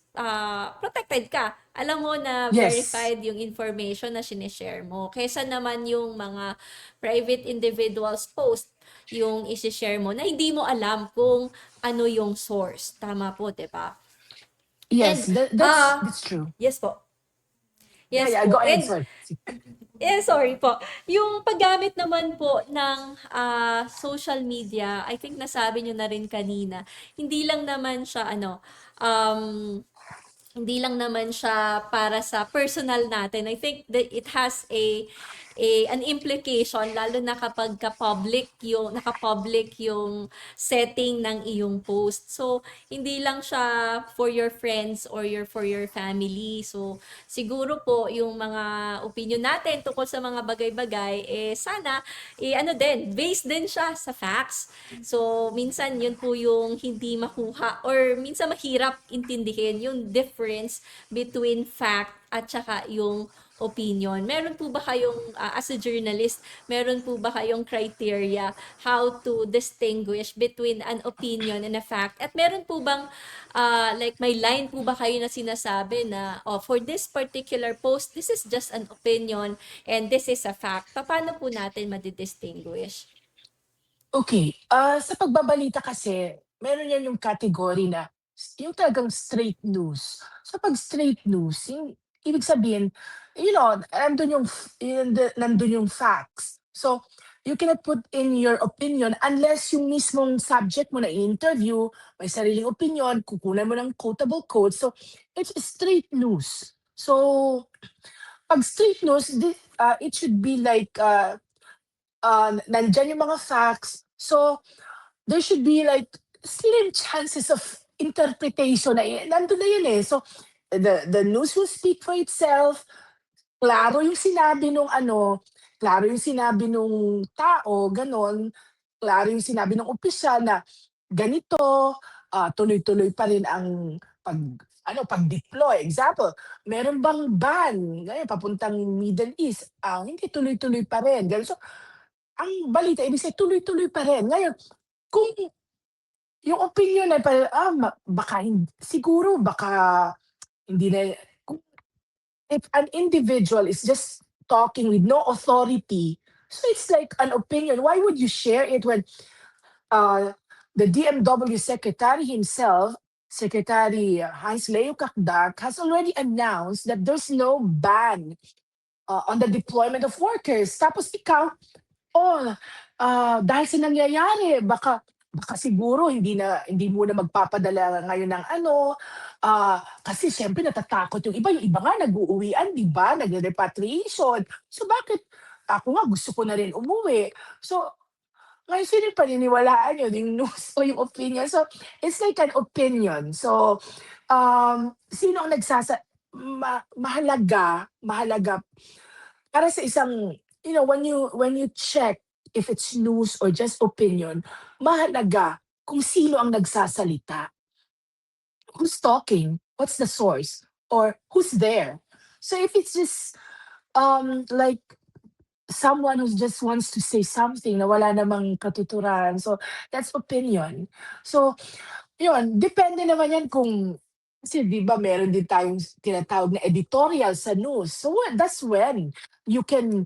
protected ka. Alam mo na Yes. verified yung information na sinishare mo. Kesa naman yung mga private individuals post yung isishare mo na hindi mo alam kung ano yung source. Tama po, di ba? Yes, And, that's true. yes po. Yeah, Yes yeah, go po. ahead, And sir. sorry po. Yung paggamit naman po ng social media, I think nasabi nyo na rin kanina, hindi lang naman siya um, hindi lang naman siya para sa personal natin. I think that it has an implication lalo na kapag naka-public yung setting ng iyong post. So, hindi lang siya for your friends or for your family. So, siguro po yung mga opinion natin tungkol sa mga bagay-bagay sana ano din, based din siya sa facts. So, minsan yun po yung hindi makuha or minsan mahirap intindihin yung difference between fact at saka yung opinion. Meron po ba kayong, as a journalist, meron po ba kayong criteria how to distinguish between an opinion and a fact? At meron po bang, like may line po ba kayo na sinasabi na, oh, for this particular post, this is just an opinion and this is a fact. Paano po natin madidistinguish? Okay, sa pagbabalita kasi, meron yan yung category na yung talagang straight news. So 'pag straight news, ibig sabihin, nandun nandun yung facts. So, you cannot put in your opinion unless yung mismong subject mo na i-interview, may sariling opinion, kukunan mo ng quotable quotes. So, it's straight news. So, 'pag straight news, it should be like, nandiyan yung mga facts. So, there should be like slim chances of interpretation na nandun na yun eh. So, the news will speak for itself. Klaro yung sinabi nung klaro yung sinabi nung tao, gano'n. Klaro yung sinabi ng opisyal na ganito, tuloy-tuloy pa rin ang pag-deploy. Example, meron bang ban ngayon papuntang Middle East? Hindi, tuloy-tuloy pa rin, gano'n. So, ang balita ibig sabihin tuloy-tuloy pa rin. Ngayon, kung yung opinyon ay parang, baka siguro baka hindi na kung if an individual is just talking with no authority, so it's like an opinion. Why would you share it when uh, the DMW secretary himself, Secretary Hans Leo Kakdak, has already announced that there's no ban on the deployment of workers. Tapos ikaw, oh, dahil sa nangyayari, baka siguro hindi muna magpapadala ngayon ng kasi siyempre natatakot yung iba nga nag-uuwian, 'di ba, nagre-repatriation. So bakit ako nga gusto ko na rin umuwi. So ngayon sino yung paniniwalaan niyo, yung news o yung opinion? So it's like an opinion. So, sino ang mahalaga para sa isang when you check if it's news or just opinion, mahalaga kung sino ang nagsasalita, who's talking, what's the source, or who's there. So if it's just like someone who just wants to say something na wala namang katuturan, so that's opinion. So yun, depende naman yan kung kasi 'di ba meron din tayong tinatawag na editorial sa news. So that's when you can,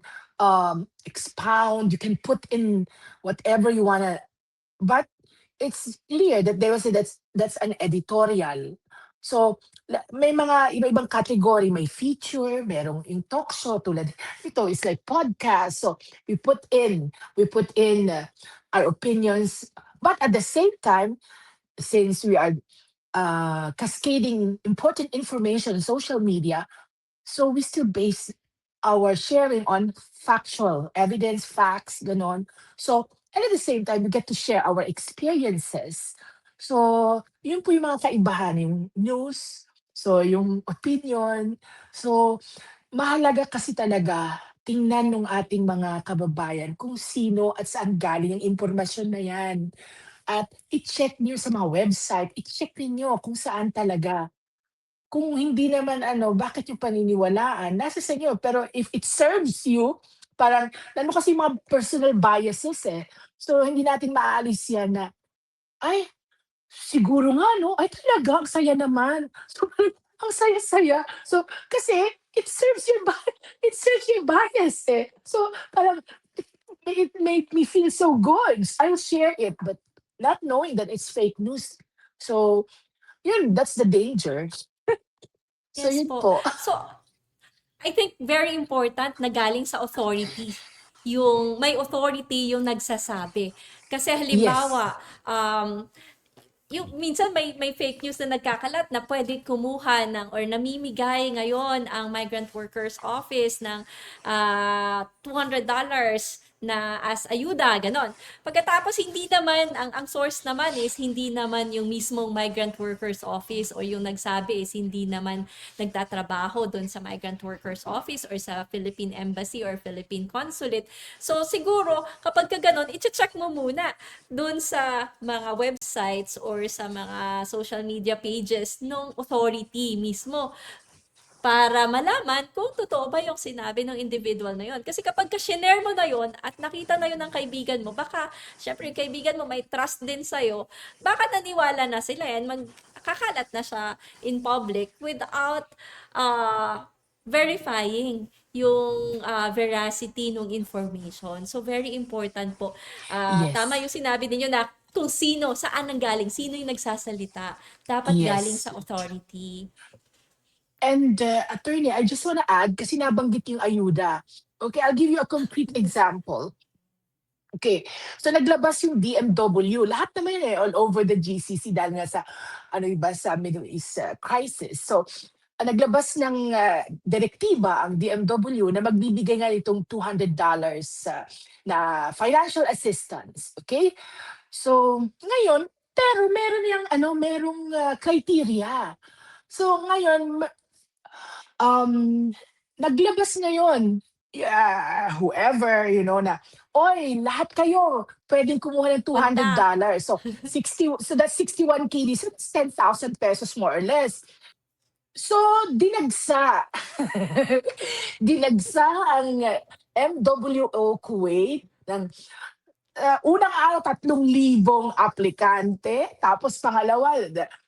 expound, you can put in whatever you wanna, but it's clear that they will say that's an editorial. So, may mga iba-ibang category, may feature, merong yung talk show tulad ito is like podcast. So, we put in our opinions, but at the same time, since we are cascading important information on social media, so we still base our sharing on factual evidence, facts, ganon. So, and at the same time, we get to share our experiences. So, yun po yung mga kaibahan, yung news, so yung opinion. So, mahalaga kasi talaga tingnan ng ating mga kababayan kung sino at saan galing ang impormasyon na yan. At i-check niyo sa mga website, i-check ninyo kung saan talaga. Kung hindi naman bakit niyo paniniwalaan, nasa sa inyo. Pero if it serves you, parang kasi yung mga personal biases, eh. So, hindi natin maaalis yan na, "Ay, siguro nga 'no, ay talaga ang saya naman." So, parang ang saya-saya. So, kasi it serves your bi it serves your bias, eh. So, parang it made me feel so good. I'll share it, but not knowing that it's fake news. So, yun, that's the danger. So, Yes yun po. po. So, I think very important na galing sa authority. Yung may authority yung nagsasabi. Kasi Yes. halimbawa, yung minsan may fake news na nagkakalat na pwede kumuha ng or namimigay ngayon ang Migrant Workers Office ng $200 na as ayuda, ganon. Pagkatapos hindi naman, ang source naman is hindi naman yung mismong Migrant Workers Office o yung nagsabi is hindi naman nagtatrabaho doon sa Migrant Workers Office or sa Philippine Embassy or Philippine Consulate. So siguro kapag ka ganon, i-check mo muna doon sa mga websites or sa mga social media pages ng authority mismo para malaman kung totoo ba yung sinabi ng individual na yon. Kasi kapag ka-shinare mo na yon at nakita na yon ng kaibigan mo, baka, syempre, yung kaibigan mo may trust din sa'yo, baka naniwala na sila yan, magkakalat na siya in public without verifying yung veracity ng information. So, very important po. Tama Yes. yung sinabi ninyo na kung sino, saan ang galing, sino yung nagsasalita, dapat galing Yes. sa authority. And, attorney, I just wanna add kasi nabanggit yung ayuda. Okay, I'll give you a concrete example. Okay, so naglabas yung DMW, lahat naman all over the GCC dahil nga sa sa Middle East, crisis. So, naglabas ng, direktiba ang DMW na magbibigay nga nitong $200 na financial assistance, okay? So, ngayon, pero meron yang merong, criteria. So ngayon um, naglabas ngayon, whoever, na, "Oy, lahat kayo puwedeng kumuha ng Punta. $200." So, that's 61 KD, so that's ₱10,000 more or less. So, dinagsa. Dinagsa ang MWO Kuwait ng unang araw 3,000 aplikante, tapos pangalawa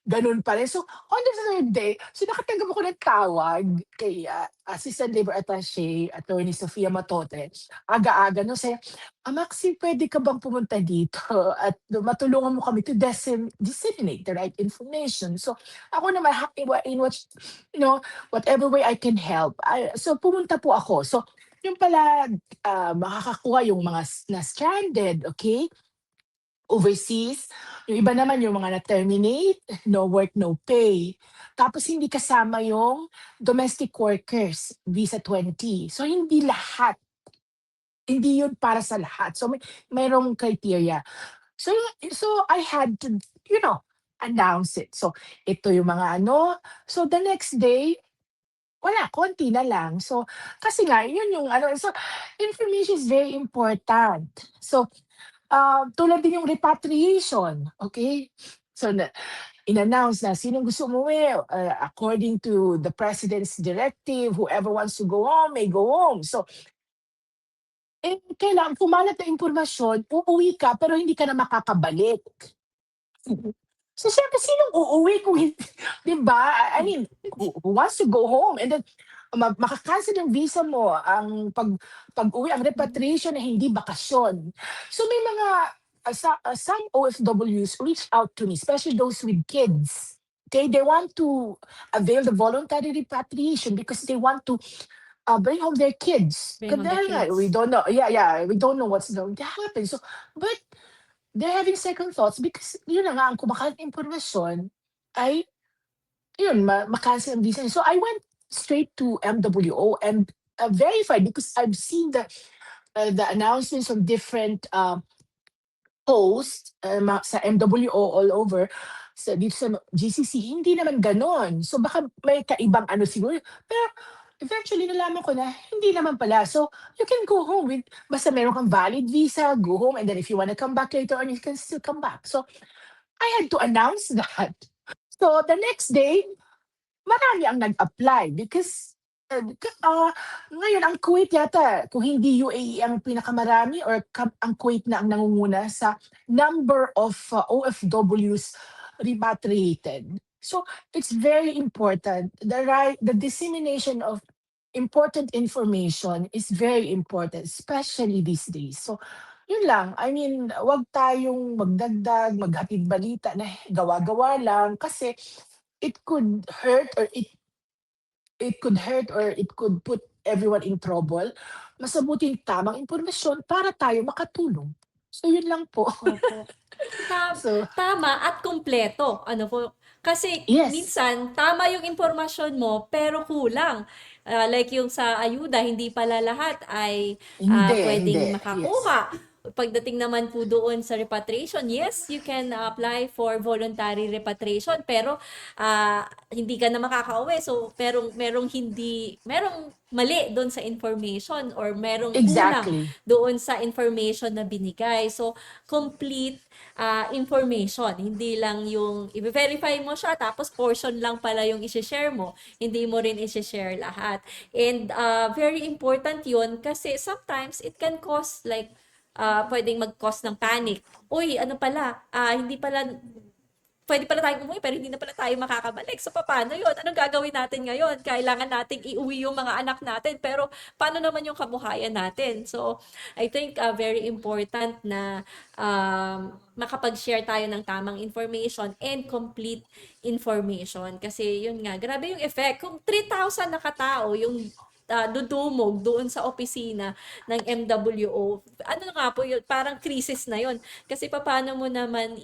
gano'n pa rin. So, on the third day, so nakatanggap ako ng tawag kay, Assistant Labor Attaché, Attorney Sofia Matote, aga-aga 'no, sabi, "Maxine, puwede ka bang pumunta dito at matulungan mo kami to disseminate the right information." So, ako naman happy in you know, whatever way I can help. So pumunta po ako. So, yung pala makakakuha yung mga na-stranded, okay, overseas. Yung iba naman yung mga na-terminate, no work, no pay. Tapos hindi kasama yung domestic workers, visa 20. So hindi lahat, hindi yun para sa lahat. So mayroong criteria. So I had to, you know, announce it. So ito yung mga ano. So the next day, wala, konti na lang. So, kasi nga, yun yung ano, so, information is very important. So, tulad din yung repatriation, okay? So, in-announce na sinong gusto umuwi, according to the president's directive, whoever wants to go home may go home. So, kailangan kumalat na impormasyon, uuwi ka pero hindi ka na makakabalik. So, siyempre sinong uuwi kung 'di ba? I mean, who wants to go home and then maka-cancel yung visa mo, ang pag-uwi, ang repatriation na hindi bakasyon. So, may mga, some OFWs reach out to me, especially those with kids. Okay, they want to avail the voluntary repatriation because they want to, bring home their kids. Bring 'Cause home the dahil nga we kids. don't know, yeah, we don't know what's going to happen. So, but they're having second thoughts because yun na nga, ang kumakalat na impormasyon ay yun ma-cancel ang visa niya. So I went straight to MWO and, verified because I've seen the announcements of different, posts, sa MWO all over, dito sa GCC, hindi naman gano'n. So baka may kaibang ano siguro, pero eventually nalaman ko na hindi naman pala. So you can go home with basta meron kang valid visa, go home, and then if you wanna come back later on, you can still come back. So I had to announce that. So the next day, marami ang nag-apply because, ngayon ang Kuwait yata kung hindi UAE ang pinakamarami or ang Kuwait na ang nangunguna sa number of, OFWs repatriated. So, it's very important. The dissemination of important information is very important, especially these days. So, yun lang. I mean, 'wag tayong magdagdag, maghatid balita na gawa-gawa lang kasi it could hurt or it could put everyone in trouble. Mas mabuting tamang impormasyon para tayo makatulong. So yun lang po. Opo. So, Tama at kumpleto. Ano po? Kasi yes. minsan tama yung impormasyon mo pero kulang. Like yung sa ayuda, hindi pala lahat ay Hindi, pwedeng yes. makakuha. Pagdating naman po doon sa repatriation, yes, you can apply for voluntary repatriation pero hindi ka na makakauwi. So, merong mali doon sa information or merong kulang Exactly. doon sa information na binigay. So, complete information. Hindi lang yung i-verify mo siya tapos portion lang pala yung i-share mo. Hindi mo rin i-share lahat. And very important yun kasi sometimes it can cause like pwedeng mag-cause ng panic. Uy, ano pala, hindi pala pwede pala tayong umuwi pero hindi na pala tayo makakabalik. So, paano yun? Anong gagawin natin ngayon? Kailangan nating iuwi yung mga anak natin. Pero, paano naman yung kabuhayan natin? So, I think very important na makapag-share tayo ng tamang information and complete information. Kasi, yun nga, grabe yung effect. Kung 3,000 na katao yung dudumog doon sa opisina ng MWO, ano nga po yun, parang crisis na yun. Kasi paano mo naman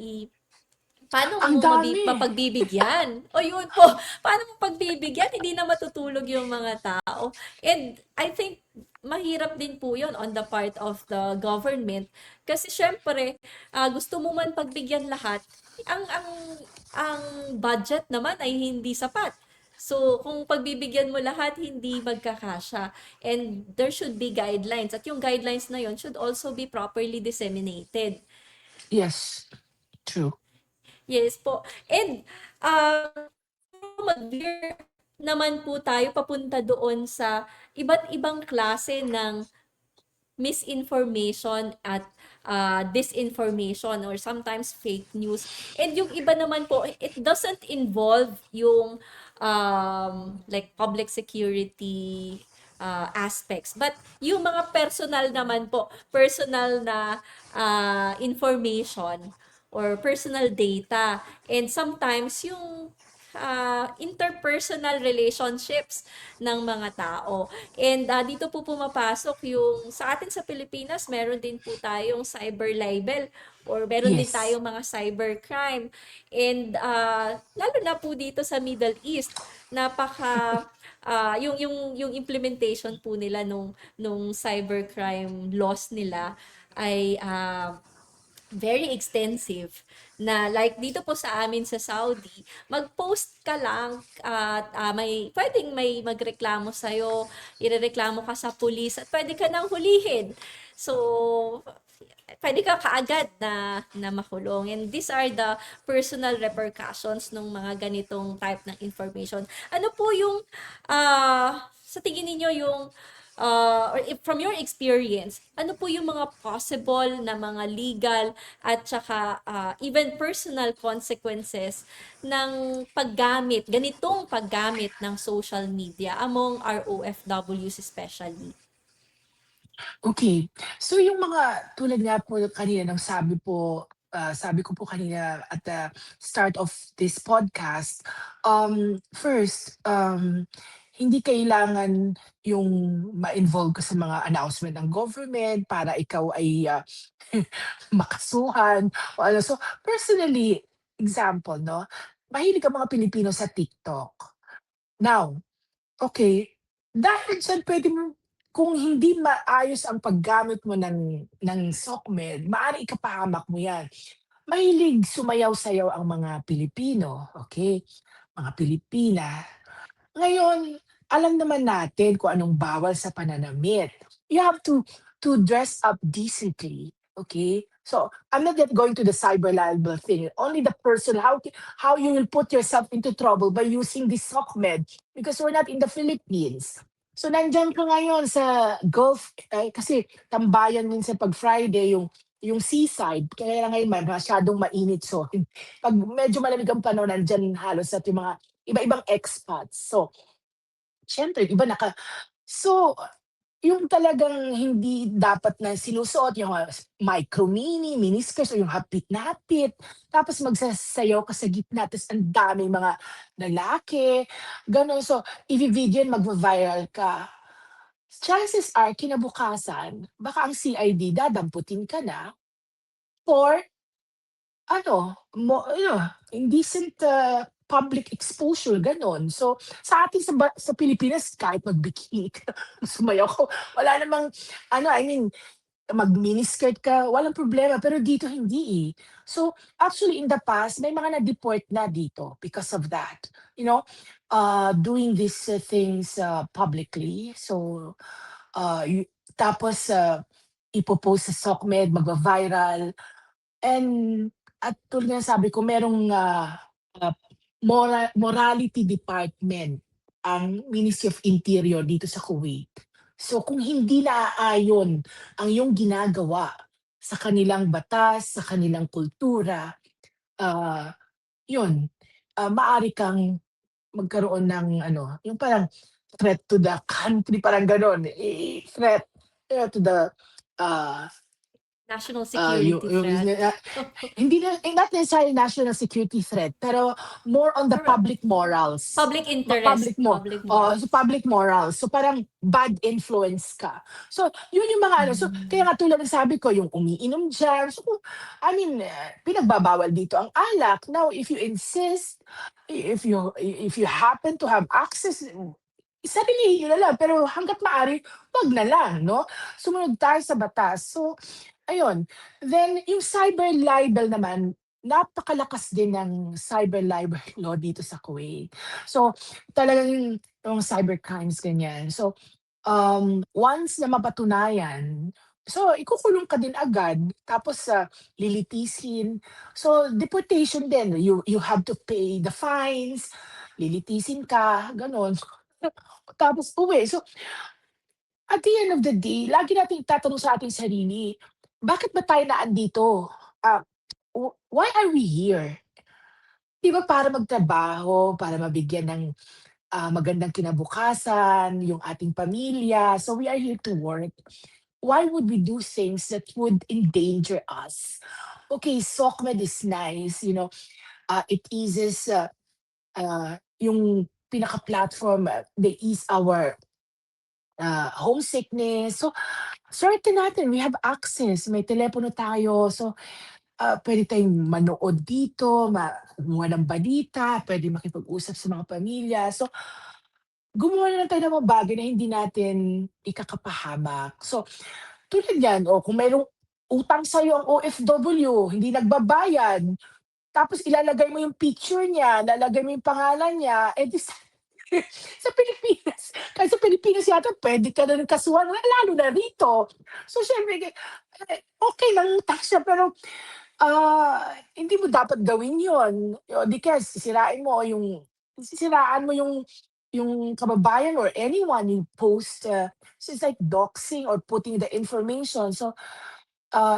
paano Ang mo dami. mapagbibigyan? O yun po, paano mo pagbibigyan? Hindi na matutulog yung mga tao. And I think mahirap din po yun on the part of the government. Kasi syempre, gusto mo man pagbigyan lahat, ang budget naman ay hindi sapat. So, kung pagbibigyan mo lahat, hindi magkakasya. And there should be guidelines. At yung guidelines na yun should also be properly disseminated. Yes, true. Yes po. And, mag-veer naman po tayo papunta doon sa iba't ibang klase ng misinformation at disinformation or sometimes fake news. And yung iba naman po, it doesn't involve yung like public security aspects. But yung mga personal naman po, personal na information or personal data. And sometimes yung interpersonal relationships ng mga tao. And dito po pumapasok yung sa atin sa Pilipinas, meron din po tayong cyber libel or meron din Yes. tayong mga cybercrime. And lalo na po dito sa Middle East, napaka yung implementation po nila nung cybercrime laws nila ay very extensive na like dito po sa amin sa Saudi, mag-post ka lang at may magreklamo sa'yo, irereklamo ka sa pulis at pwede ka nang hulihin. So, pwede ka kaagad na makulong. And these are the personal repercussions ng mga ganitong type ng information. Ano po yung, sa tingin ninyo yung or from your experience, ano po yung mga possible na mga legal at saka even personal consequences ng paggamit, ganitong paggamit ng social media among our OFWs especially? Okay. So yung mga tulad nga po kanina ng sabi ko po kanina at the start of this podcast, first, hindi kailangan yung ma-involve ka sa mga announcement ng government para ikaw ay, makasuhan o ano. So, personally, example 'no, mahilig ang mga Pilipino sa TikTok. Now, okay, dahil diyan puwede mo kung hindi maayos ang paggamit mo ng SOCMED, maaaring ikapahamak mo 'yan. Mahilig sumayaw-sayaw ang mga Pilipino, okay, mga Pilipina. Ngayon, alam naman natin kung anong bawal sa pananamit. You have to dress up decently, okay? So, I'm not yet going to the cyber libel thing. Only the person, how you will put yourself into trouble by using this SOCMED because we're not in the Philippines. So, nandiyan ka ngayon sa Gulf, kasi tambayan minsan 'pag Friday yung seaside, kaya ngayon masyadong mainit. So, 'pag medyo malamig ang panahon, nandiyan halos at yung mga iba-ibang expats. So, siyempre iba so, yung talagang hindi dapat na sinusuot yung micro mini, miniskirt o yung hapit na hapit, tapos magsasayaw ka sa gitna ta's ang daming mga lalaki, gano'n. So, ivi-video yun, magva-viral ka. Chances are kinabukasan baka ang CID dadamputin ka na for indecent, public exposure, gano'n. So, sa atin sa Pilipinas kahit mag-bikini ka, sumayaw ka, wala namang I mean, mag-miniskirt ka, walang problema, pero dito hindi, eh. So, actually in the past may mga na-deport na dito because of that, you know, doing these, things, publicly. So, yu tapos, ipo-post sa SOCMED, magva-viral. And at tulad nga ng sabi ko merong, ah, morality department ang Ministry of Interior dito sa Kuwait. So kung hindi naaayon ang iyong ginagawa sa kanilang batas, sa kanilang kultura, ah, yun, maaari kang magkaroon ng yung parang threat to the country, parang gano'n, threat, to the, ah, National yung security threat. hindi na not necessarily national security threat, pero more on the Correct. public morals. Public interest, public So morals. public morals. So parang bad influence ka. So yun yung mga so kaya nga tulad ng sabi ko, yung umiinom diyan, so I mean, pinagbabawal dito ang alak. Now if you insist, if you happen to have access, sarilihin niyo na lang, pero hangga't maaari, 'wag na lang 'no? Sumunod tayo sa batas. So ayun, then yung cyber libel naman, napakalakas din ng cyber libel law dito sa Kuwait. So, talagang yung cybercrimes ganyan. So, once na mapatunayan, so ikukulong ka din agad tapos, lilitisin. So, deportation din, you have to pay the fines, lilitisin ka, gano'n. Tapos uwi. So, at the end of the day, lagi nating itatanong sa ating sarili, bakit ba tayo naandito? Ah, why are we here? 'Di ba para magtrabaho, para mabigyan ng, magandang kinabukasan yung ating pamilya, so we are here to work. Why would we do things that would endanger us? Okay, SOCMED is nice, it eases, yung pinaka-platform, they ease our, homesickness. So, swerte natin we have access, may telepono tayo. So, puwede tayong manood dito, kumuha ng balita, puwede makipag-usap sa mga pamilya. So, gumawa na lang tayo ng mga bagay na hindi natin ikakapahamak. So, tulad niyan, kung merong utang sa'yo ang OFW, hindi nagbabayad, tapos ilalagay mo yung picture niya, lalagay mo yung pangalan niya, eh, di sa sa Pilipinas, kahit sa Pilipinas yata puwede ka na ng kasuhan, lalo na rito. So, siyempre okey lang utang siya pero hindi mo dapat gawin yun. O di kaya sisiraan mo yung kababayan or anyone you post, so it's like doxing or putting the information. So,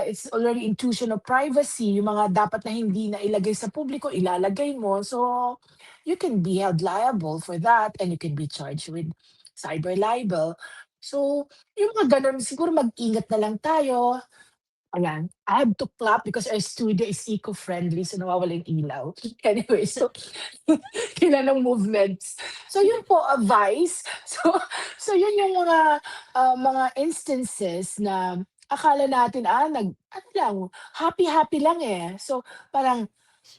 it's already intrusion of privacy, yung mga dapat na hindi na ilagay sa publiko, ilalagay mo. So, you can be held liable for that and you can be charged with cyber libel. So, yung mga gano'n siguro mag-ingat na lang tayo. Ayan, I have to clap because our studio is eco-friendly, so nawawala yung ilaw. Anyway, so kailan ng movements. So yun po, advice. So yun yung mga instances na akala natin, ano lang, happy-happy lang, eh. So parang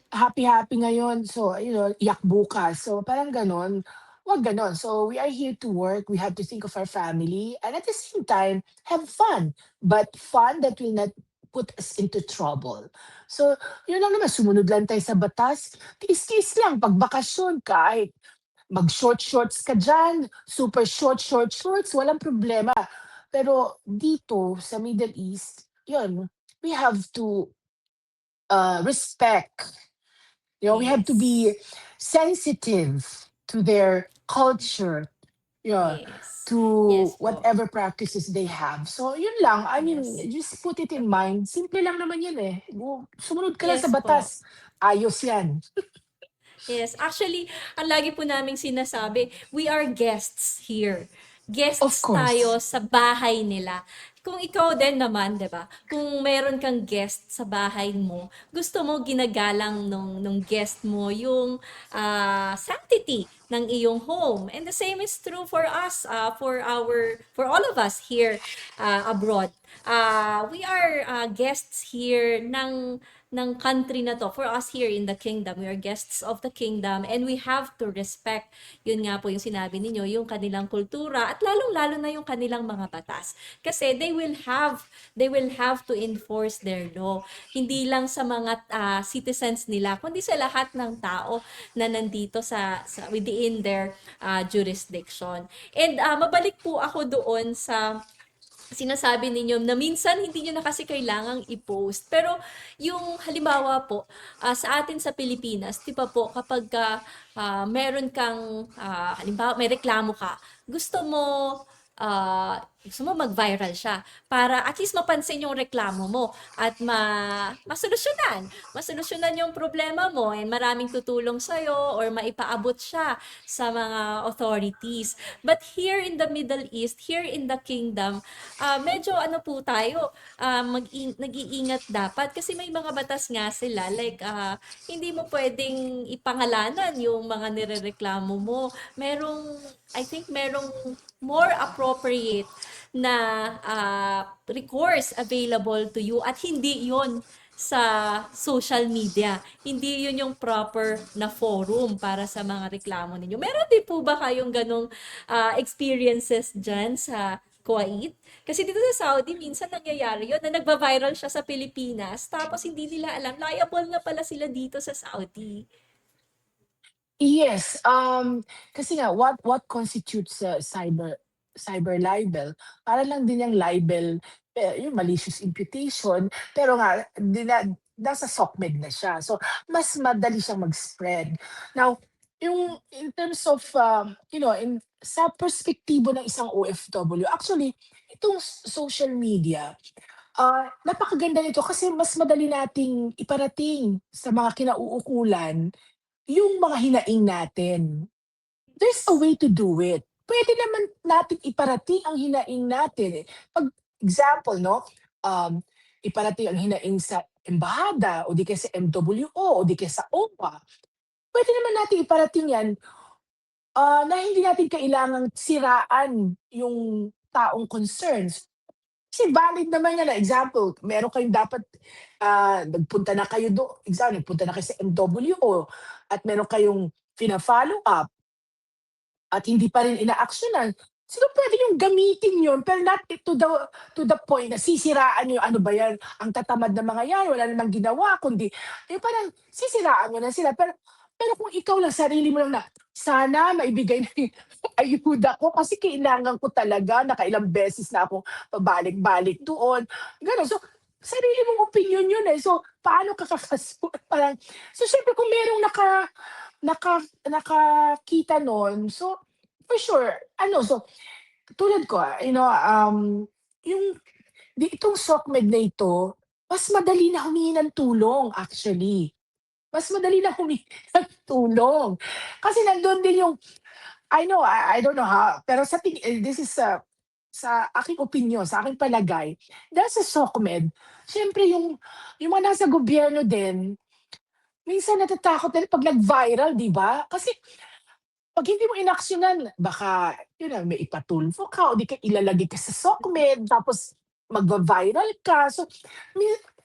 happy-happy ngayon, so iyak bukas. So parang gano'n, 'wag gano'n. So we are here to work, we have to think of our family, and at the same time, have fun. But fun that will not put us into trouble. So yun lang naman, sumunod lang tayo sa batas, tiis-tiis lang 'pag bakasyon kahit mag-short shorts ka diyan, super short shorts, walang problema. Pero dito sa Middle East, yun, we have to, respect. We have to be Yes. sensitive to their culture, yeah, Yes. to Yes po. whatever practices they have. So yun lang, I mean, Yes. just put it in mind. Simple lang naman yun, eh. Sumunod ka lang sa Yes po. batas, ayos yan. Yes, actually, ang lagi po naming sinasabi, we are guests here. Of Guests course. tayo sa bahay nila. Kung ikaw din naman, 'di ba? Kung meron kang guest sa bahay mo, gusto mo ginagalang nung guest mo yung sanctity ng iyong home. And the same is true for us, for all of us here abroad. We are guests here ng country na to. For us here in the kingdom, we are guests of the kingdom and we have to respect, yun nga po yung sinabi ninyo, yung kanilang kultura at lalong-lalo na yung kanilang mga batas. Kasi they will have to enforce their law. Hindi lang sa mga citizens nila, kundi sa lahat ng tao na nandito sa within their jurisdiction. And mabalik po ako doon sa sinasabi ninyo na minsan hindi nyo na kasi kailangang i-post. Pero yung halimbawa po, sa atin sa Pilipinas, di ba po, kapag meron kang, halimbawa may reklamo ka, gusto mo mag-viral siya para at least mapansin yung reklamo mo at masolusyonan yung problema mo and maraming tutulong sa'yo or maipaabot siya sa mga authorities. But here in the Middle East, here in the kingdom, medyo ano po tayo, nag-iingat dapat kasi may mga batas nga sila like hindi mo pwedeng ipangalanan yung mga nirereklamo mo. I think merong more appropriate na recourse available to you at hindi yon sa social media. Hindi yun yung proper na forum para sa mga reklamo ninyo. Meron din po ba kayong ganong experiences dyan sa Kuwait? Kasi dito sa Saudi, minsan nangyayari yun na nagba-viral siya sa Pilipinas tapos hindi nila alam, liable na pala sila dito sa Saudi. Yes, kasi nga what constitutes, cyber libel, para lang din yung libel, yung malicious imputation, pero nga nasa SOCMED na siya. So, mas madali siyang mag-spread. Now, Yung in terms of, sa perspektibo ng isang OFW, actually itong social media, napakaganda nito kasi mas madali nating iparating sa mga kinauukulan yung mga hinaing natin. There's a way to do it. Puwede naman nating iparating ang hinaing natin, eh. 'Pag example 'no, um, iparating ang hinaing sa embahada o di kaya sa MWO o di kaya sa OWA. Puwede naman nating iparating 'yan, na hindi natin kailangang siraan yung taong concerns. Kasi valid naman 'yan na example, meron kayong dapat, nagpunta na kayo example nagpunta na kayo sa MWO at meron kayong fina-follow up. At hindi pa rin inaaksiyunan, siguro puwede niyong gamitin yun pero not to the point na sisiraan niyo, "Ano ba 'yan, ang tatamad ng mga 'yan, wala namang ginawa kundi" yung parang sisiraan niyo na sila. Pero pero kung ikaw lang, sarili mo lang na, "Sana maibigay na yung ayuda ko kasi kailangan ko talaga, nakailang beses na akong pabalik-balik doon." Gano'n. So, sarili mong opinyon yun, eh. So, paano ka parang so siyempre kung merong nakakita nun, so for sure ano, so tulad ko, yung itong SOCMED na ito, mas madali na humingi ng tulong actually. Mas madali na humingi ng tulong. Kasi nandun din yung I don't know pero this is sa aking opinyon, sa aking palagay, dahil sa SOCMED, siyempre yung mga nasa gobyerno din, minsan natatakot din 'pag nag-viral, 'di ba? Kasi 'pag hindi mo inaksiyunan baka yun na may ipatulfo ka o di kaya ilalagay ka sa SOCMED tapos magva-viral ka. So,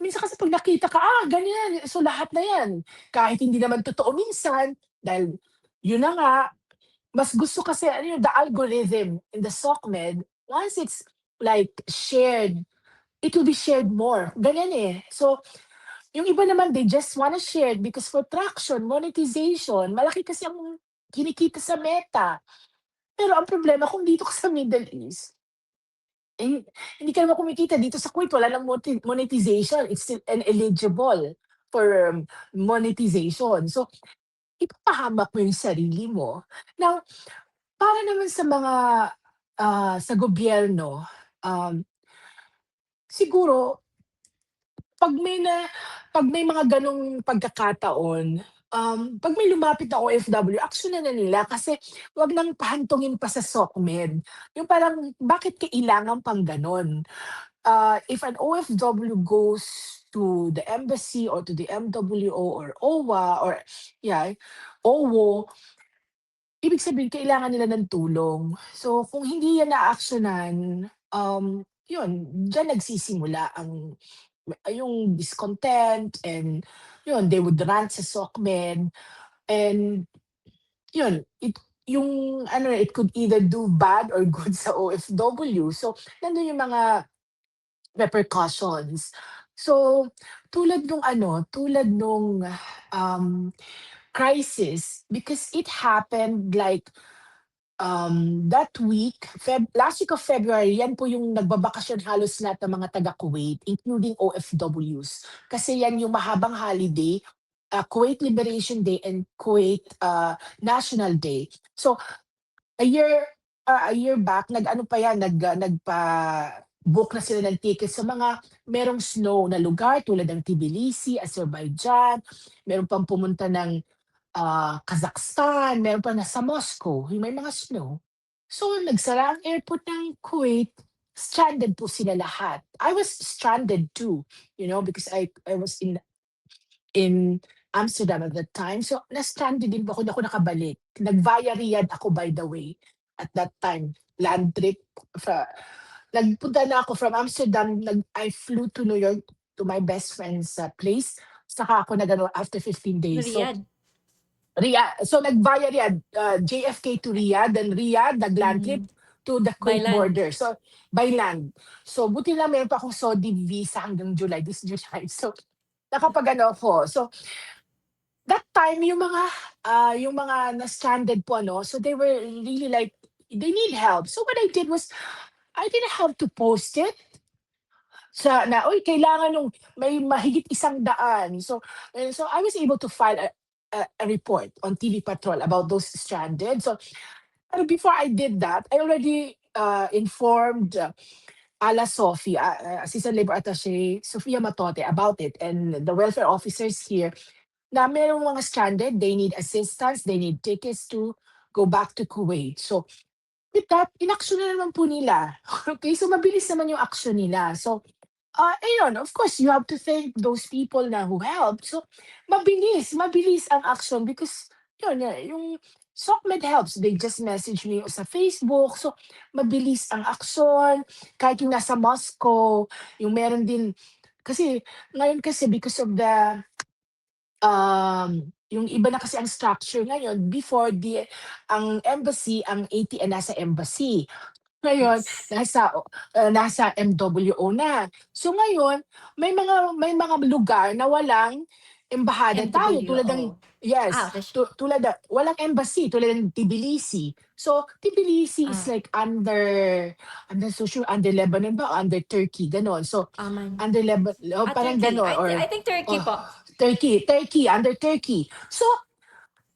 minsan kasi 'pag nakita ka, ganyan, so lahat na 'yan. Kahit hindi naman totoo minsan dahil yun na nga, mas gusto kasi ano yun, the algorithm in the SOCMED, once it's like shared, it will be shared more, ganyan, eh. So, yung iba naman they just wanna share because for traction, monetization, malaki kasi ang kinikita sa Meta. Pero ang problema kung dito ka sa Middle East, eh, hindi ka naman kumikita. Dito sa Kuwait wala ng monetization, it's still ineligible for monetization. So, ipapahamak mo yung sarili mo. Now, para naman sa mga, sa gobyerno, um, siguro 'pag may na 'pag may mga gano'ng pagkakataon, 'pag may lumapit na OFW, aksiyunan na nila kasi 'wag nang pahantungin pa sa SOCMED. Yung parang bakit kailangan pang gano'n? If an OFW goes to the embassy or to the MWO or OWA or yeah, OWO, ibig sabihin kailangan nila ng tulong. So kung hindi yan naaksiyunan, yun, diyan nagsisimula yung discontent and yun, they would rant sa SOCMED and yun, yung ano, it could either do bad or good sa OFW. So, nandun yung mga repercussions. So, tulad nung, um, crisis because it happened like that week, last week of February, yan po yung nagbabakasyon halos lahat ng mga taga-Kuwait, including OFWs. Kasi yan yung mahabang holiday, Kuwait Liberation Day and Kuwait National Day. So, a year back, nag-ano pa yan, nagpa-book na sila ng tickets sa mga merong snow na lugar tulad ng Tbilisi, Azerbaijan, meron pang pumunta ng Kazakhstan, meron pa nasa Moscow, yung may mga snow. So, nagsara ang airport ng Kuwait, stranded po sila lahat. I was stranded too, because I was in Amsterdam at that time. So, na-stranded din po ako, 'di ako nakabalik. Nag-via Riyadh ako by the way, at that time, land trip fra nagpunta na ako from Amsterdam, I flew to New York to my best friend's, place, saka ako nag-ano after 15 days. So, Riyadh. nag-via Riyadh, JFK to Riyadh, then Riyadh, nag-land trip Mhm. to the By Kuwait land. border. So, by land. So, buti lang meron pa akong SODIV visa hanggang July, this July. So, nakapag-ano ako. So, that time yung mga na-stranded po ano, so they were really like, they need help. So what I did was, I didn't have to post it "Uy, kailangan nung may mahigit 100." So I was able to file a report on TV Patrol about those stranded. So before I did that, I already informed Ala Sophie, Assistant Labor Attaché Sofia Matote about it and the welfare officers here na merong mga stranded, they need assistance, they need tickets to go back to Kuwait. So with that, inaksyon na naman po nila. Okay, so mabilis naman yung action nila. So ayun, of course, you have to thank those people na who helped. So, mabilis ang action because yun, yung SOCMED helps. They just message me sa Facebook. So, mabilis ang action. Kahit yung nasa Moscow, yung meron din, kasi ngayon kasi because of the, yung iba na kasi ang structure ngayon, before ang embassy, ang ATN nasa embassy. Ngayon Yes. nasa MWO na. So ngayon, may mga lugar na walang embahada tayo tulad ng MWO. yes, Attaché. tulad walang embassy tulad ng Tbilisi. So Tbilisi is Ah, like I'm not so sure under Lebanon ba o under Turkey, gano'n. So Aman. under parang Turkey. gano'n or I think Turkey oh, po. Turkey, under Turkey. So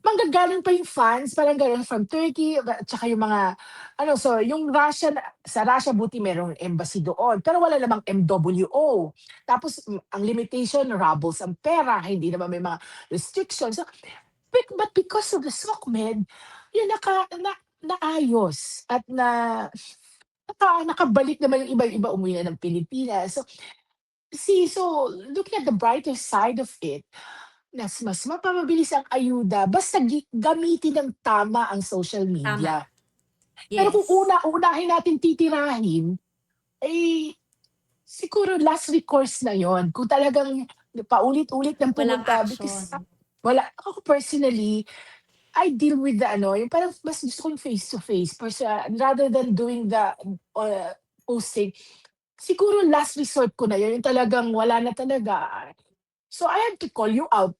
manggagaling pa yung funds, parang gano'n from Turkey, tsaka yung mga ano, so yung Russia sa Russia buti merong embassy doon, pero wala namang MWO. Tapos ang limitation, rubles ang pera, hindi naman may mga restrictions. So, but because of the SOCMED, yun naayos at nakabalik naman yung iba umuwi na ng Pilipinas. So looking at the brighter side of it, mas mapapabilis ang ayuda basta gamitin ng tama ang social Tama. media. Pero kung Yes. unahin natin titirahin, eh, siguro last recourse na yon kung talagang paulit-ulit ng Walang pumunta because action. ako personally, I deal with the ano, yung parang mas gusto ko yung face to face rather than doing the uh, posting. Siguro last resort ko na yun, yung talagang wala na talaga. So I had to call you out.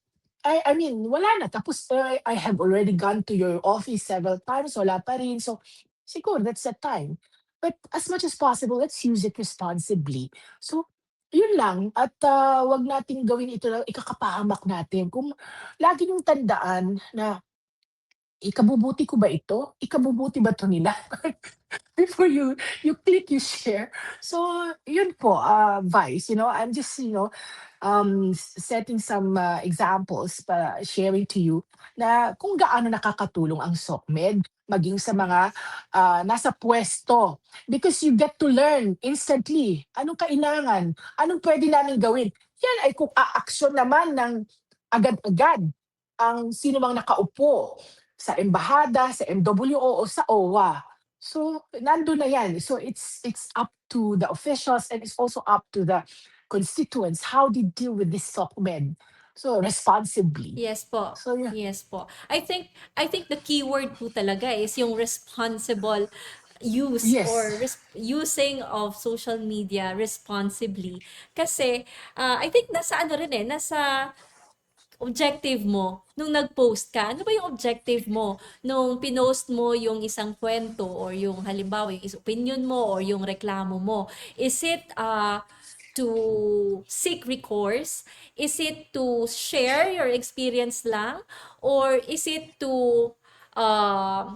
I mean, wala na. Tapos I have already gone to your office several times, wala pa rin. So siguro that's the time. But as much as possible, let's use it responsibly. So yun lang. At wag nating gawin ito na ikakapahamak natin. Kung lagi yung tandaan na ikabubuti ko ba ito? Ikabubuti ba to nila? Before you click, you share. So yun po, Vice, I'm just, setting some examples para sharing to you na kung gaano nakakatulong ang SOCMED maging sa mga nasa pwesto. Because you get to learn instantly. Anong kailangan? Anong pwede namin gawin? Yan ay kung aaksyon naman ng agad-agad ang sino mang nakaupo sa embahada, sa MWO o sa OWA. So, nandun na yan. So, it's up to the officials and it's also up to the constituents how they deal with this SOCMED. So, responsibly. Yes po. So, yeah. Yes po. I think the keyword po talaga is yung responsible use Yes. or using of social media responsibly. Kasi I think nasa ano rin nasa objective mo nung nag-post ka. Ano ba yung objective mo nung pinost mo yung isang kwento or yung halimbawa yung opinion mo or yung reklamo mo? Is it to seek recourse? Is it to share your experience lang? Or is it to uh,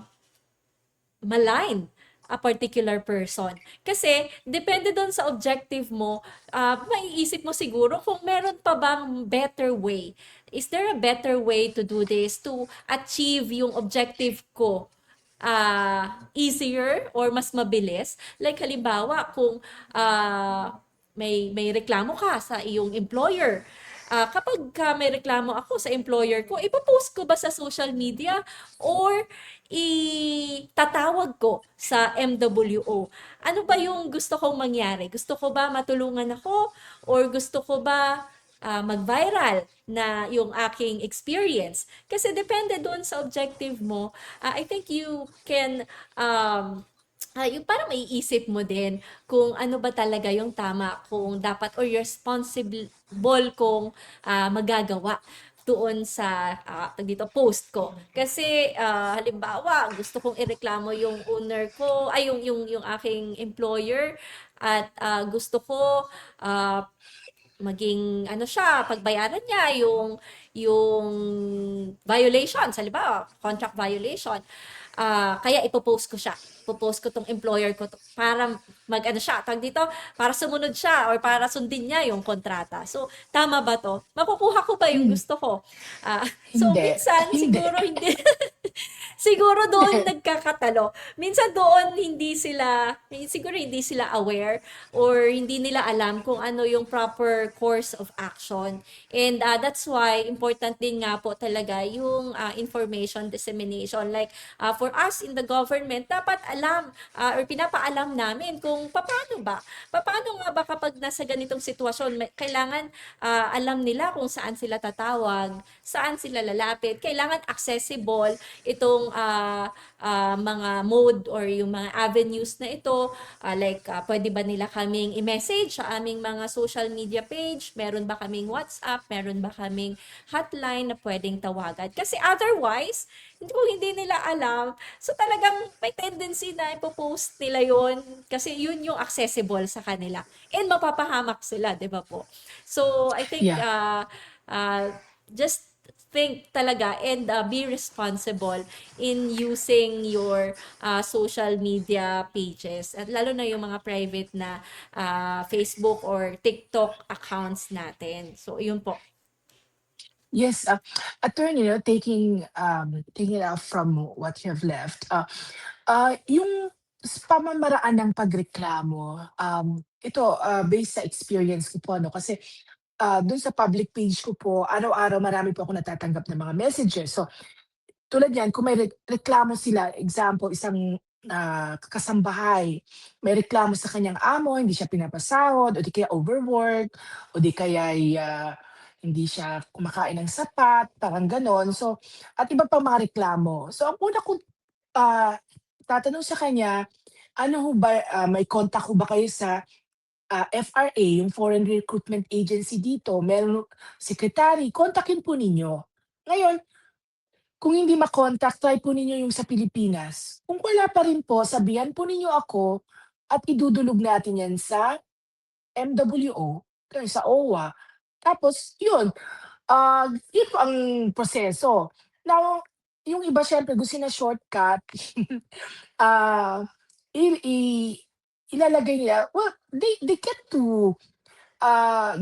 malign a particular person? Kasi depende doon sa objective mo, maiisip mo siguro kung meron pa bang better way. Is there a better way to do this to achieve yung objective ko easier or mas mabilis? Like halimbawa, kung may reklamo ka sa iyong employer, kapag may reklamo ako sa employer ko, ipopost ko ba sa social media or itatawag ko sa MWO? Ano ba yung gusto kong mangyari? Gusto ko ba matulungan ako or gusto ko ba mag-viral na yung aking experience? Kasi depende doon sa objective mo. I think you can yung parang maiisip mo din kung ano ba talaga yung tama, kung dapat or responsible kung magagawa doon sa dito post ko. Kasi halimbawa, gusto kong ireklamo yung owner ko, ay yung aking employer at gusto ko ah, maging ano siya, pagbayaran niya yung violation, halimbawa, contract violation. Kaya ipopost ko siya. Ipopost ko tong employer ko para mag-ano siya, tawag dito, para sumunod siya or para sundin niya yung kontrata. So, tama ba to? Makukuha ko ba yung Hmm, gusto ko? Ah, so, hindi, minsan, hindi. siguro hindi. Siguro doon nagkakatalo. Minsan doon siguro hindi sila aware or hindi nila alam kung ano yung proper course of action. And that's why important din nga po talaga yung information dissemination. Like for us in the government, dapat alam or pinapaalam namin kung paano nga ba kapag nasa ganitong sitwasyon, kailangan alam nila kung saan sila tatawag, saan sila lalapit, kailangan accessible itong mga mode or yung mga avenues na ito. Like, pwede ba nila kaming i-message sa aming mga social media page? Meron ba kaming WhatsApp? Meron ba kaming hotline na pwedeng tawagan? Kasi otherwise, kung hindi nila alam, so talagang may tendency na ipopost nila yon kasi yun yung accessible sa kanila. And mapapahamak sila, di ba po? So, I think, Yeah. just think talaga and be responsible in using your social media pages at lalo na yung mga private na Facebook or TikTok accounts natin. So, yun po. Yes, attorney, taking it out from what you have left, yung pamamaraan ng pagreklamo, ito, based sa experience ko po, ano, kasi, dun sa public page ko po, araw-araw marami po akong natatanggap na mga messages. So, tulad niyan, kung may reklamo sila, example, isang, kasambahay, may reklamo sa kanyang amo, hindi siya pinapasahod, o di kaya overwork, o di kaya'y, hindi siya kumakain ng sapat, parang gano'n. So, at iba pang mga reklamo. So, ang una kong, ah, tatanong sa kanya, ano ho ba, may contact ho ba kayo sa, FRA, yung Foreign Recruitment Agency dito, meron secretary, kontakin po ninyo. Ngayon, kung hindi ma-contact, try po ninyo yung sa Pilipinas. Kung wala pa rin po, sabihan po ninyo ako at idudulog natin yan sa MWO, sa OWA. Tapos yun, yun po ang proseso. Now, yung iba siyempre gusto na shortcut, ah, i i ilalagay nila, well, they get to,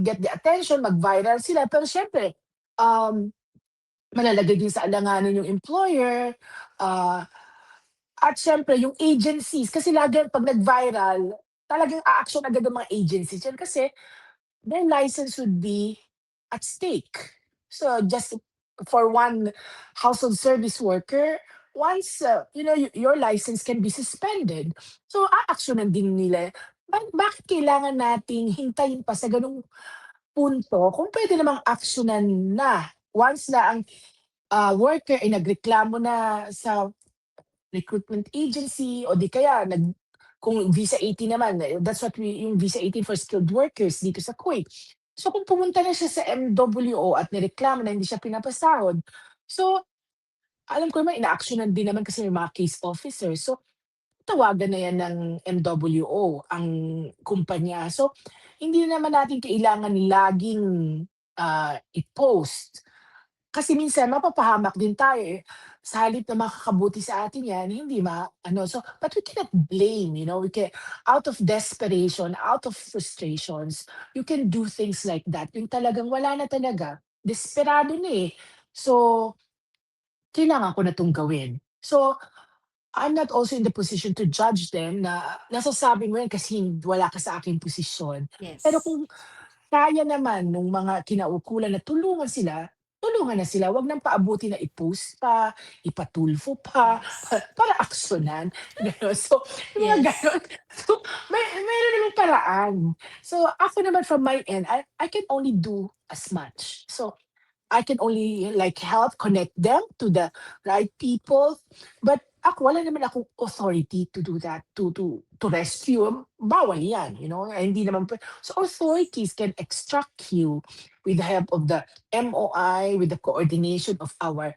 get the attention, mag-viral sila, pero siyempre, um malalagay din sa alanganin yung employer, ah, at siyempre yung agencies kasi lagi 'pag nag-viral, talagang a-action agad ang mga agencies yan kasi their license would be at stake. So, just for one household service worker, once, your license can be suspended. So, a-aksiyunan din nila. Bakit kailangan nating hintayin pa sa gano'ng punto kung puwede namang aksiyunan na once na ang worker ay nagreklamo na sa recruitment agency o di kaya kung visa 18 naman, that's what yung visa 18 for skilled workers dito sa Kuwait. So kung pumunta na siya sa MWO at nireklamo na hindi siya pinapasahod, so alam ko naman inaaksiyunan din naman kasi may mga case officer. So tawagan na yan ng MWO ang kumpanya. So hindi naman natin kailangan laging, i-post kasi minsan mapapahamak din tayo, eh. Sa halip na makakabuti sa atin 'yan, hindi ano, so but we cannot blame, we can out of desperation, out of frustrations, you can do things like that, yung talagang wala na talaga, desperado na, eh. So, kailangan ko na 'tong gawin. So, I'm not also in the position to judge them na nasasabi mo yan kasi wala ka sa aking posisyon. Pero Yes. kung kaya naman nung mga kinaukulan na tulungan na sila, wag nang paabuti na i-post pa, ipatulfo pa, Yes. para aksiyunan, gano'n. So, yung mga Yes. gano'n. So, meron namang paraan. So, ako naman from my end, I can only do as much. So, I can only like help connect them to the right people. But ako, wala naman akong authority to do that, to rescue. Bawal yan, hindi naman so authorities can extract you with the help of the MOI, with the coordination of our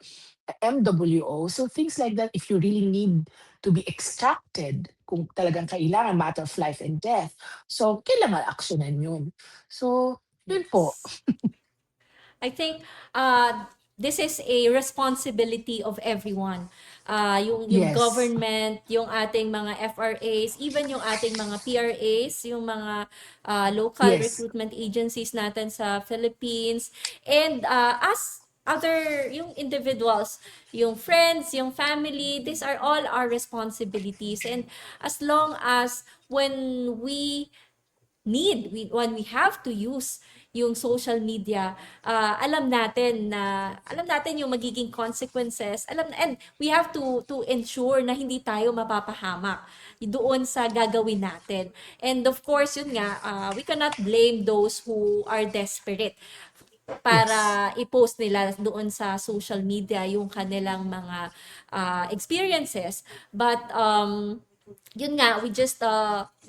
MWO. So things like that, if you really need to be extracted, kung talagang kailangan, matter of life and death. So, kailangan aksyonan yun. So, Yun po. Yes. I think uh, this is a responsibility of everyone. Yung Yes. government, yung ating mga FRAs, even yung ating mga PRAs, yung mga local Yes. recruitment agencies natin sa Philippines, and us other yung individuals, yung friends, yung family, these are all our responsibilities. And as long as when we have to use yung social media, alam natin yung magiging consequences, and we have to ensure na hindi tayo mapapahamak doon sa gagawin natin. And of course, yun nga, we cannot blame those who are desperate Yes. para i-post nila doon sa social media yung kanilang mga experiences. But yun nga, we just,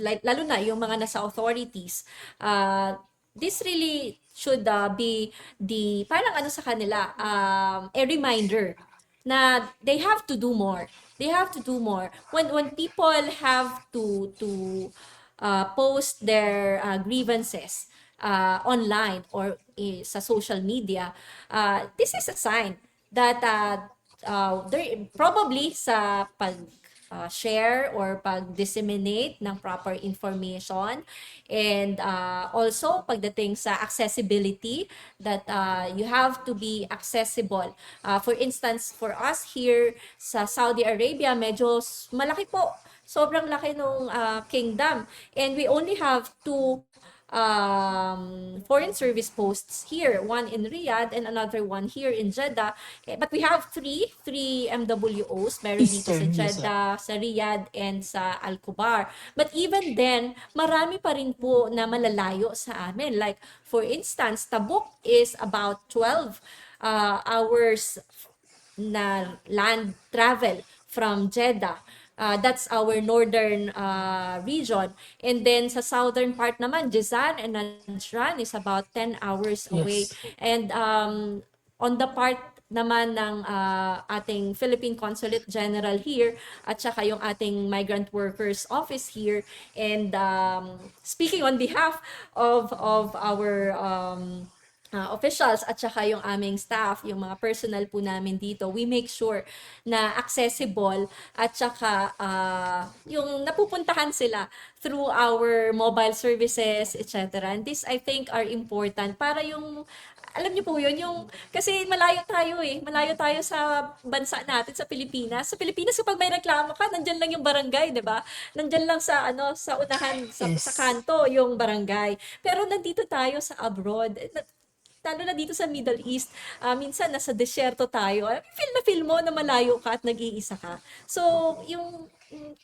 like, lalo na yung mga nasa authorities, this really should be parang ano sa kanila, a reminder na they have to do more. They have to do more. When people have to post their grievances online or sa social media, this is a sign that there probably sa pag share or pag-disseminate ng proper information, and also pagdating sa accessibility, that you have to be accessible. For instance, for us here sa Saudi Arabia, medyo malaki po, sobrang laki nung kingdom, and we only have foreign service posts here, one in Riyadh and another one here in Jeddah. But we have three MWOs, meron dito sa Eastern, yes, sir. Jeddah, sa Riyadh, and sa Al Kubar. But even then, marami pa rin po na malalayo sa amin. Like, for instance, Tabuk is about 12 hours na land travel from Jeddah. That's our northern region. And then sa southern part naman, Jizan and Najran is about 10 hours away. Yes. And on the part naman ng ating Philippine Consulate General here, at saka yung ating Migrant Workers Office here, and speaking on behalf of our officials at saka yung aming staff, yung mga personnel po namin dito, we make sure na accessible at saka yung napupuntahan sila through our mobile services, etc. And this, I think, are important para yung, alam niyo po yun, yung, kasi malayo tayo sa bansa natin, sa Pilipinas. Sa Pilipinas, kapag may reklamo ka, nandyan lang yung barangay, di ba? Nandyan lang sa, sa unahan, sa Yes. kanto, yung barangay. Pero nandito tayo sa abroad, lalo na dito sa Middle East, minsan nasa desierto tayo. Feel na feel mo na malayo ka at nag-iisa ka. So, yung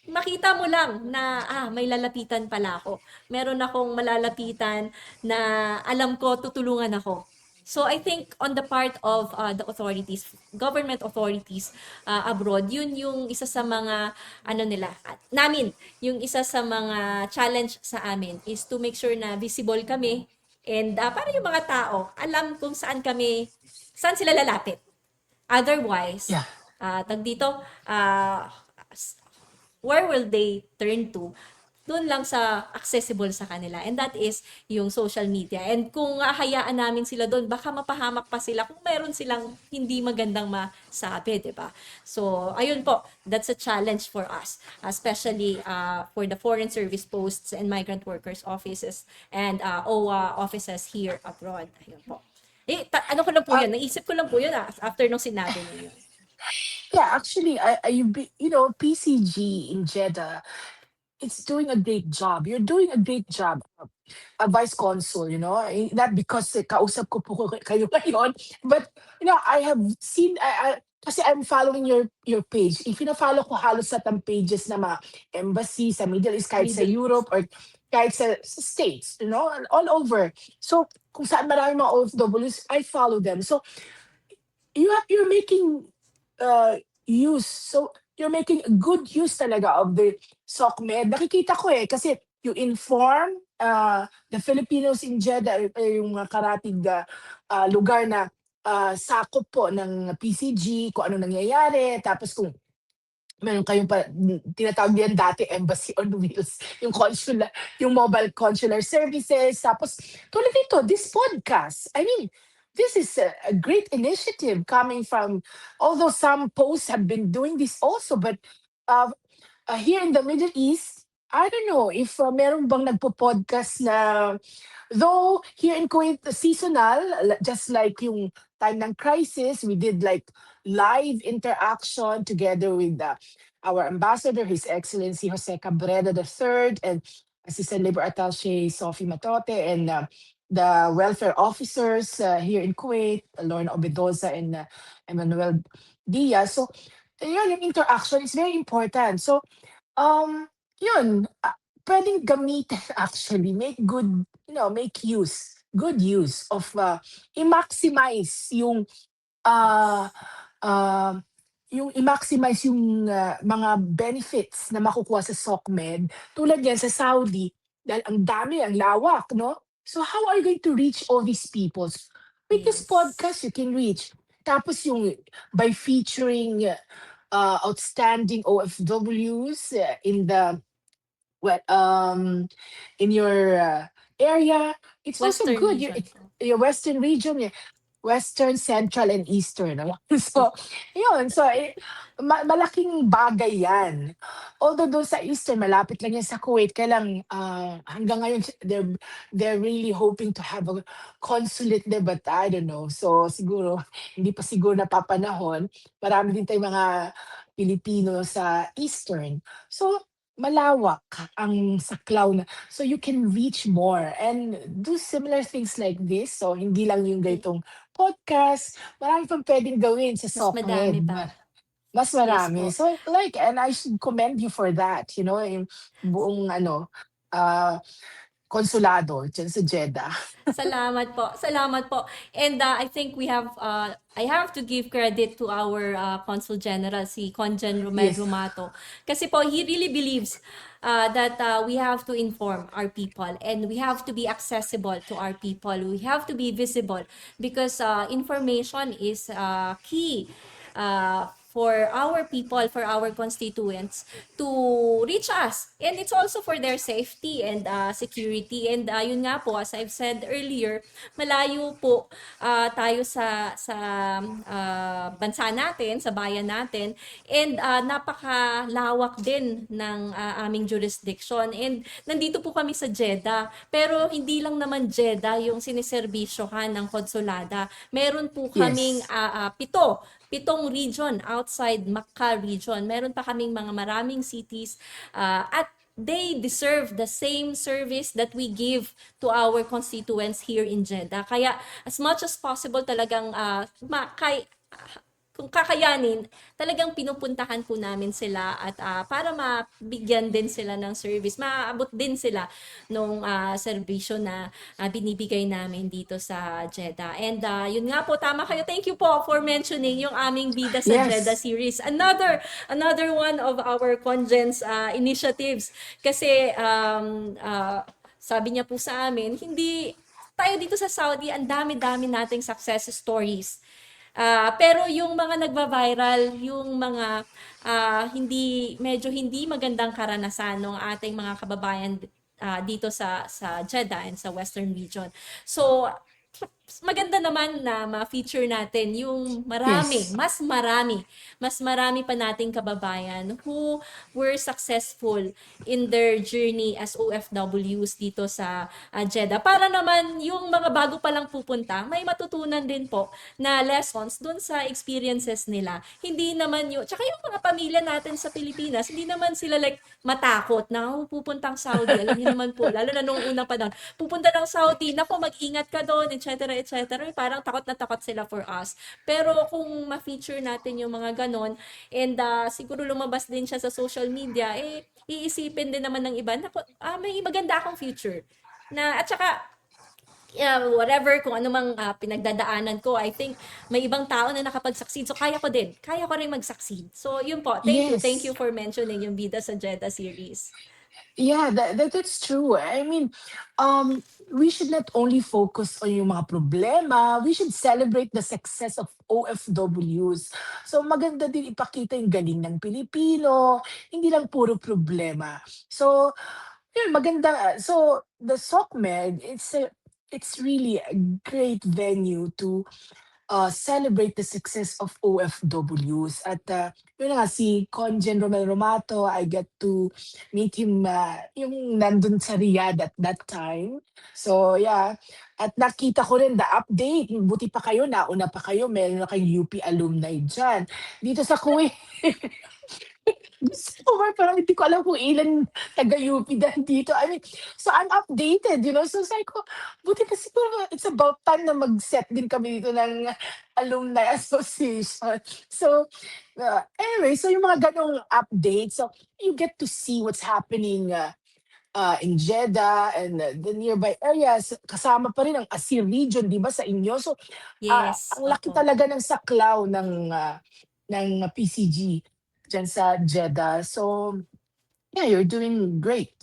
makita mo lang na may lalapitan pala ako. Meron akong malalapitan na alam ko tutulungan ako. So I think on the part of the authorities, government authorities abroad, yun yung isa sa mga ano nila, namin, yung isa sa mga challenge sa amin is to make sure na visible kami, and para yung mga tao alam kung saan sila lalapit. Otherwise, Yeah. tag dito, where will they turn to? Doon lang sa accessible sa kanila. And that is yung social media. And kung hahayaan namin sila doon, baka mapahamak pa sila kung meron silang hindi magandang masabi, di ba? So, ayun po, that's a challenge for us, especially for the foreign service posts and migrant workers offices and OWA offices here abroad. Ayun po. Ano ko lang po Uh, yun, naisip ko lang po yun after nung sinabi niyo yun. yeah, actually, PCG in Jeddah, it's doing a great job. You're doing a great job, a vice consul, not because kausap ko po kayo ngayon, but I have seen, kasi I'm following your page. If follow ko halos sa tang pages na mga embassy sa Middle East, kahit sa Middle East. Europe or kahit sa States, all over. So, kung saan marami mga OFWs, I follow them. So, you're making use. So you're making a good use talaga of the SOCMED. Nakikita ko kasi you inform the Filipinos in Jeddah, yung karatig lugar na sakop po ng PCG, kung ano nangyayari, tapos kung meron kayong tinatawag yan dati Embassy on Wheels, yung yung mobile consular services. Tapos tulad nito, this podcast. I mean, this is a great initiative coming from, although some posts have been doing this also, but uh, here in the Middle East, I don't know if meron bang nagpo-podcast na, though here in Kuwait, seasonal, just like yung time ng crisis, we did like live interaction together with our ambassador, His Excellency Jose Cabrera III, and Assistant Labor Attaché Sophie Matote, and the welfare officers here in Kuwait, Lorna Obedoza and Emmanuel Diaz. So, yun, yung interaction is very important. So, yun, puwedeng gamitin actually, make good use of, i-maximize ah, ah, yung i-maximize yung, mga benefits na makukuha sa SOCMED. Tulad yan sa Saudi, dahil ang dami, ang lawak, 'no? So how are you going to reach all these peoples? With this Yes. podcast, you can reach. Tapos yung by featuring, outstanding OFWs, well, in your area, it's also Western good. region. Your Western region, Western, Central, and Eastern. Ano? So, yun. So, malaking bagay yan. Although doon sa Eastern, malapit lang yan sa Kuwait. Kaya lang, hanggang ngayon, they're really hoping to have a consulate there, but I don't know. So, siguro, hindi pa siguro napapanahon. Marami din tayong mga Pilipino sa Eastern. So, malawak ang saklaw na, so you can reach more and do similar things like this. So hindi lang yung Eh, ganitong podcast, marami pang puwedeng gawin sa mas madami SOCMED, pa. mas Yes marami. po. So like, and I should commend you for that, yung buong ah, konsulado diyan sa Jeddah. Salamat po. Salamat po. And I think I have to give credit to our Consul General, si Congen Romel Yes, Rumato. Kasi po, he really believes that we have to inform our people and we have to be accessible to our people. We have to be visible because information is key for our people, for our constituents to reach us. And it's also for their safety and security. And yun nga po, as I've said earlier, malayo po tayo sa bansa natin, sa bayan natin. And napakalawak din ng aming jurisdiction. And nandito po kami sa Jeddah. Pero hindi lang naman Jeddah yung siniserbisyohan ng konsulada. Meron po kaming yes, pitong region outside Makkah region. Meron pa kaming mga maraming cities at they deserve the same service that we give to our constituents here in Jeddah. Kaya as much as possible talagang kung kakayanin, talagang pinupuntahan po namin sila at para mabigyan din sila ng service, maaabot din sila nung serbisyo na binibigay namin dito sa Jeddah. And yun nga po, tama kayo. Thank you po for mentioning yung aming Bida sa Jeddah yes, series. Another one of our Congens initiatives. Kasi sabi niya po sa amin, hindi tayo dito sa Saudi, ang dami-dami nating success stories. Pero yung mga nagva-viral, yung mga medyo hindi magandang karanasan ng ating mga kababayan dito sa Jeddah and sa Western region. So, maganda naman na ma-feature natin yung yes, mas marami pa nating kababayan who were successful in their journey as OFWs dito sa Jeddah. Para naman yung mga bago pa lang pupunta, may matutunan din po na lessons dun sa experiences nila. Hindi naman yung, tsaka yung mga pamilya natin sa Pilipinas, hindi naman sila like matakot na pupuntang Saudi. Alam niyo naman po, lalo na nung unang panahon, pupunta ng Saudi, naku, mag-ingat ka doon, etc. etc. Parang takot na takot sila for us. Pero kung ma-feature natin yung mga ganon, and siguro lumabas din siya sa social media, iisipin din naman ng iba, naku, may maganda akong future. At saka, whatever, kung ano mang pinagdadaanan ko, I think may ibang tao na nakapag-succeed. So, kaya ko din. Kaya ko rin mag-succeed. So, yun po. Thank you. Thank you yes. for mentioning yung Bida sa Jeddah series. Yeah, that's true. I mean, um, we should not only focus on yung mga problema, we should celebrate the success of OFWs. So maganda din ipakita yung galing ng Pilipino, hindi lang puro problema. So yun maganda, so the SOCMED, it's really a great venue to celebrate the success of OFWs. At yun na nga, si Conjen Romel Romato, I get to meet him yung nandun sa Riyadh at that time. So yeah, at nakita ko rin the update. Buti pa kayo, nauna pa kayo, meron na kayong UP alumni dyan. Dito sa Kuwait, gusto ko ba, parang hindi ko alam kung ilan taga-UP dito. I mean, so I'm updated, you know. So sabi ko, buti pa siguro, it's about time na mag-set din kami dito ng alumni association. So, anyway, so yung mga ganong updates, so you get to see what's happening in Jeddah and the nearby areas. Kasama pa rin ang Asir region, di ba, sa inyo? So, Yes, ang laki opo. talaga ng saklaw ng PCG dyan sa Jeddah. So, yeah, you're doing great.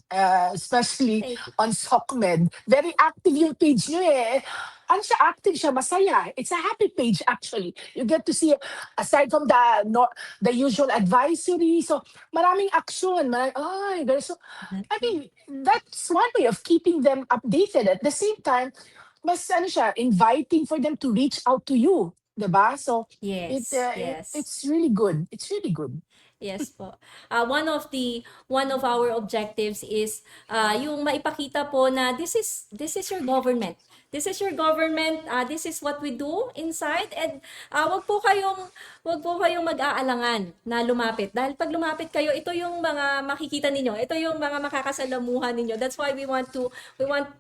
Especially Thank you. on SOCMED. Very active yung page nyo eh. Ano siya, active siya, masaya. It's a happy page actually. You get to see, aside from the no, the usual advisory, so maraming action. Ay, ganun. So, I mean, that's one way of keeping them updated. At the same time, mas ano siya, inviting for them to reach out to you. Diba? So, Yes, yes. it's really good. It's really good. Yes po. One of our objectives is yung maipakita po na this is your government. This is your government. This is what we do inside, and wag po kayong mag-aalangan na lumapit, dahil pag lumapit kayo, ito yung mga makikita ninyo. Ito yung mga makakasalamuhan ninyo. That's why we want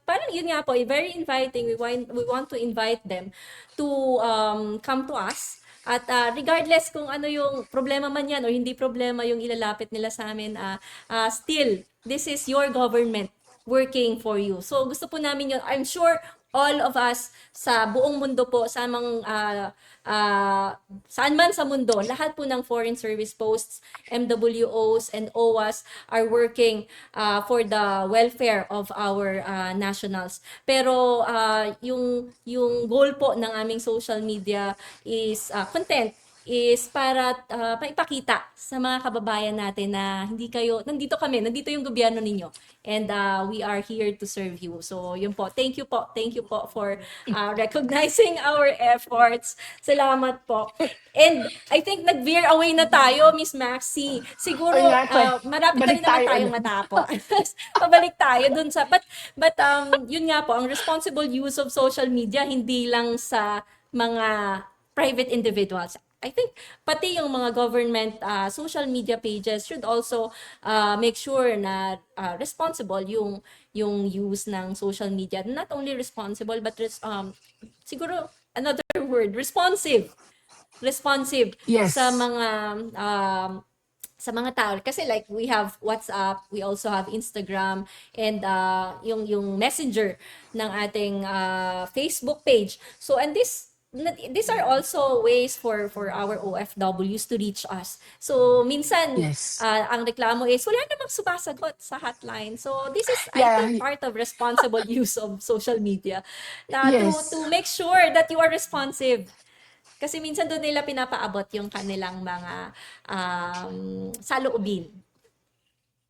parang yun nga po, very inviting. We want to invite them to come to us. At regardless kung ano yung problema man yan o hindi problema yung ilalapit nila sa amin, still, this is your government working for you. So gusto po namin yun. I'm sure all of us sa buong mundo po, saan man sa mundo, lahat po ng foreign service posts, MWOs, and OWAs are working for the welfare of our nationals. Pero yung goal po ng aming social media is content is para maipakita sa mga kababayan natin na nandito kami, nandito yung gobyerno ninyo. And we are here to serve you. So, yun po. Thank you po. Thank you po for recognizing our efforts. Salamat po. And I think nag-veer away na tayo, Miss Maxi. Siguro, Ay nga, marami na balik rin naman tayo tayong ulit. matapos. Pabalik tayo dun sa, but yun nga po, ang responsible use of social media, hindi lang sa mga private individuals. I think pati yung mga government social media pages should also make sure na responsible yung use ng social media. Not only responsible but siguro another word, responsive sa Yes. mga tao, kasi like we have WhatsApp, we also have Instagram, and yung Messenger ng ating Facebook page. So, and these are also ways for our OFWs to reach us. So minsan Yes. ang reklamo is wala namang sumasagot sa hotline. So this is, I Yeah. think, part of responsible use of social media, to Yes. make sure that you are responsive. Kasi minsan doon nila pinapaabot yung kanilang mga saloobin.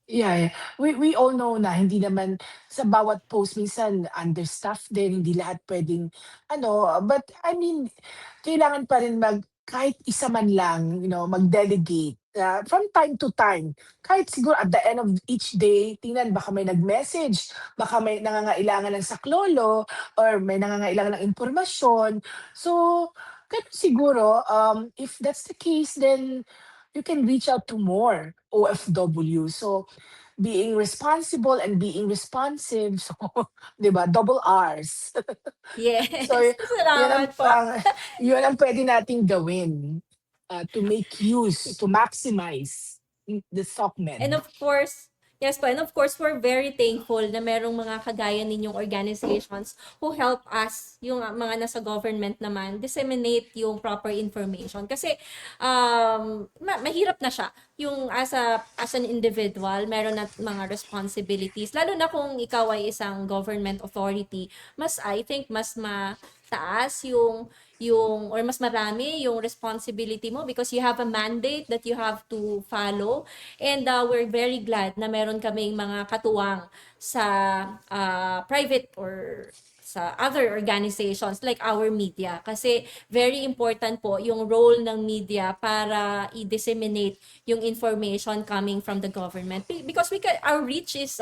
Yeah, we all know na hindi naman sa bawat post minsan understaffed din, hindi lahat puwedeng ano, but I mean, kailangan pa rin kahit isa man lang, mag-delegate, from time to time. Kahit siguro at the end of each day, tingnan baka may nag-message, baka may nangangailangan ng saklolo or may nangangailangan ng impormasyon. So, gano'n siguro, if that's the case, then you can reach out to more OFW. So, being responsible and being responsive. So, 'di ba, double Rs. So, Yes, yun ang salamat po. yun ang puwede nating gawin, to make use, to maximize the And SOCMED. of course, Yes po, and of course, we're very thankful na merong mga kagaya ninyong organizations who help us, yung mga nasa government naman, disseminate yung proper information. Kasi mahirap na siya. Yung as an individual, meron na mga responsibilities. Lalo na kung ikaw ay isang government authority, I think, mas mataas or mas marami yung responsibility mo because you have a mandate that you have to follow. And we're very glad na meron kaming mga katuwang sa private or sa other organizations like our media. Kasi very important po yung role ng media para i-disseminate yung information coming from the government. Because our reach is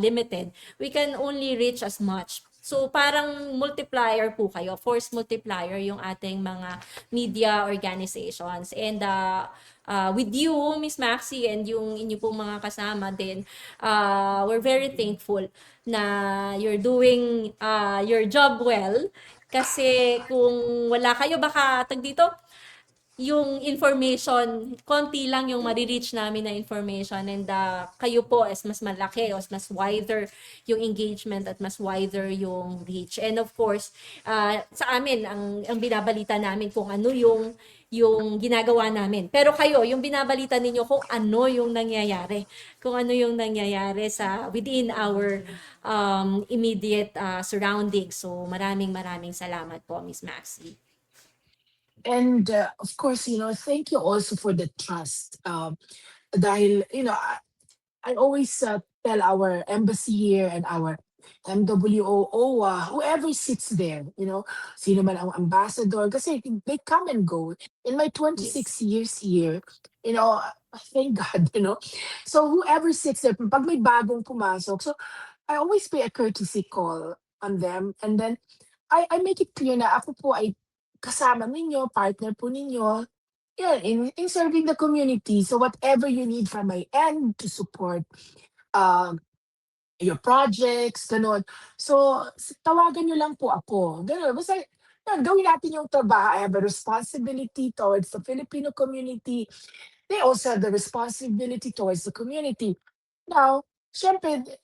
limited. We can only reach as much. So parang multiplier po kayo, force multiplier yung ating mga media organizations. And with you, Miss Maxi, and yung inyo pong mga kasama din, we're very thankful na you're doing your job well. Kasi kung wala kayo, baka dito, yung information, konti lang yung marireach namin na information, and kayo po as mas malaki o mas wider yung engagement at mas wider yung reach. And of course, sa amin, ang binabalita namin kung ano yung ginagawa namin. Pero kayo, yung binabalita ninyo kung ano yung nangyayari. Kung ano yung nangyayari within our immediate surroundings. So maraming maraming salamat po, Miss Maxi. And of course, thank you also for the trust. Dahil, I always tell our embassy here and our MWO, OWA, whoever sits there, sino man ang ambassador, kasi they come and go. In my 26 Yes. years here, you know, thank God, So whoever sits there, pag may bagong pumasok, so I always pay a courtesy call on them. And then I make it clear na ako po ay kasama ninyo, partner po ninyo, yeah, in serving the community. So whatever you need from my end to support um, your projects, gano'n. So, tawagan niyo lang po ako, gano'n. Basta yun, gawin natin yung trabaho. I have a responsibility towards the Filipino community. They also have the responsibility towards the community. Now, siyempre,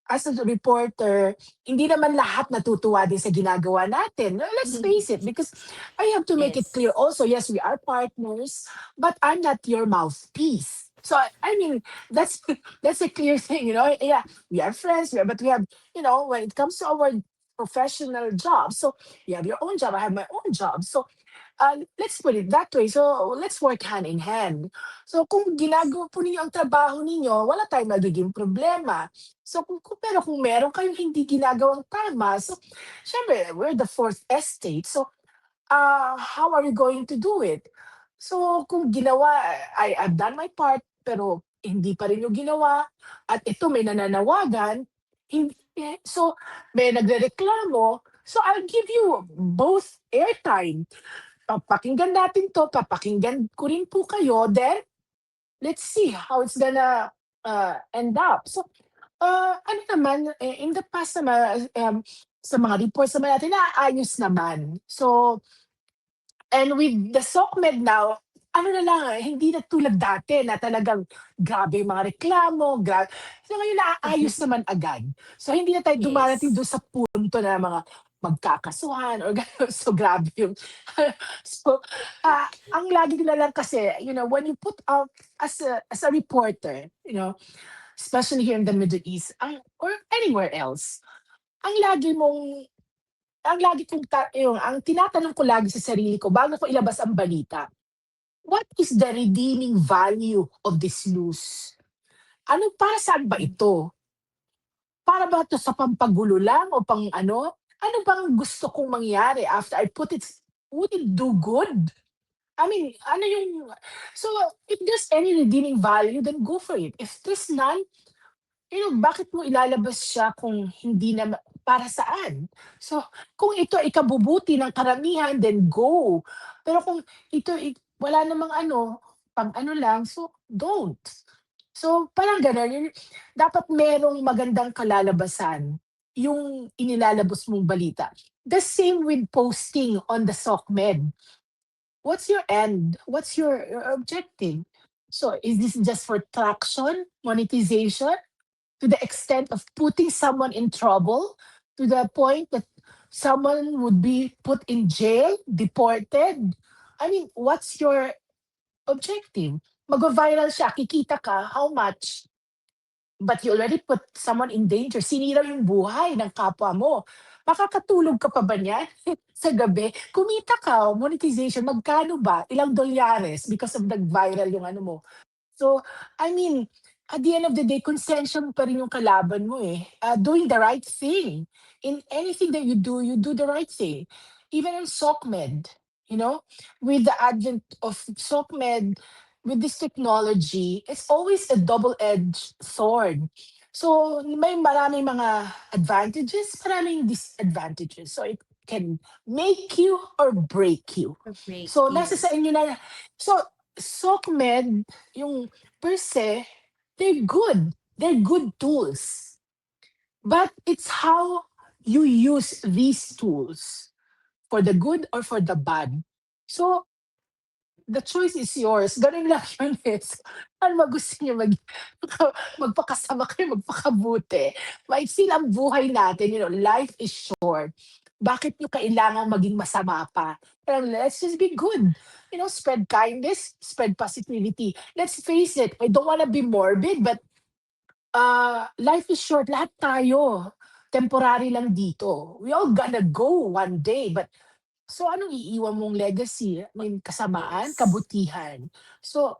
as a reporter, hindi naman lahat natutuwa din sa ginagawa natin. No, let's face it, because I have to make it Yes. clear also, yes, we are partners, but I'm not your mouthpiece. So I mean, that's that's a clear thing, Yeah, we are friends, but we have, when it comes to our professional job, so you have your own job, I have my own job. So let's put it that way. So, let's work hand in hand. So, kung ginagawa po ninyo ang trabaho ninyo, wala tayong magiging problema. So, pero kung meron kayong hindi ginagawang tama, so, syempre, we're the fourth estate. So, how are we going to do it? So, kung ginawa, I've done my part, pero hindi pa rin yung ginawa, at ito may nananawagan, so may nagrereklamo, so I'll give you both airtime. Papakinggan natin 'to, papakinggan ko rin po kayo, then let's see how it's gonna, end up. So, ano naman, in the past naman, sa mga reports naman natin naayos naman. So, and with the SOCMED now, ano na lang, hindi na tulad dati na talagang grabe yung mga reklamo, so ngayon naaayos naman agad. So hindi na tayo dumarating Yes. dun sa punto na mga magkakasuhan or gano'n. So grabe yung so, ang lagi ko na lang kasi, when you put out as a reporter, especially here in the Middle East, or anywhere else, ang lagi mong ang lagi kong ang tinatanong ko lagi sa sarili ko bago ko ilabas ang balita, what is the redeeming value of this news? Para saan ba ito? Para ba 'to sa pampagulo lang o pang ano? Ano bang gusto kong mangyari after I put it, would it do good? I mean, ano yung so if there's any redeeming value, then go for it. If there's none, bakit mo ilalabas siya kung hindi naman para saan? So, kung ito ay ikabubuti ng karamihan, then go. Pero kung ito wala namang ano, pang-ano lang, so don't. So, parang gano'n, dapat merong magandang kalalabasan yung inilalabas mong balita. The same with posting on the SOCMED. What's your end? What's your objective? So is this just for traction, monetization, to the extent of putting someone in trouble, to the point that someone would be put in jail, deported? I mean, what's your objective? Mag-viral siya, kikita ka, how much? But you already put someone in danger, sinira yung buhay ng kapwa mo. Makakatulog ka pa ba niyan sa gabi? Kumita ka, monetization, magkano ba? Ilang dolyares because of nag-viral yung ano mo. So, I mean, at the end of the day, konsensya mo pa rin yung kalaban mo eh. Doing the right thing. In anything that you do the right thing. Even in SOCMED, you know, with the advent of SOCMED, with this technology, it's always a double-edged sword. So, may maraming mga advantages, maraming disadvantages. So, it can make you or break you. Or break, So, nasa sa yes. inyo na. So, SOCMED, yung per se, they're good. They're good tools. But it's how you use these tools for the good or for the bad. So, the choice is yours. Ganun lang yun eh. So, ano ba gusto niyo magpakasama kayo, magpakabuti. Maiksi lang ang buhay natin, life is short. Bakit niyo kailangan maging masama pa? Parang let's just be good. Spread kindness, spread positivity. Let's face it, I don't wanna be morbid, but life is short. Lahat tayo, temporary lang dito. We all gonna go one day, but so anong iiwan mong legacy? I mean, kasamaan, Yes. kabutihan. So,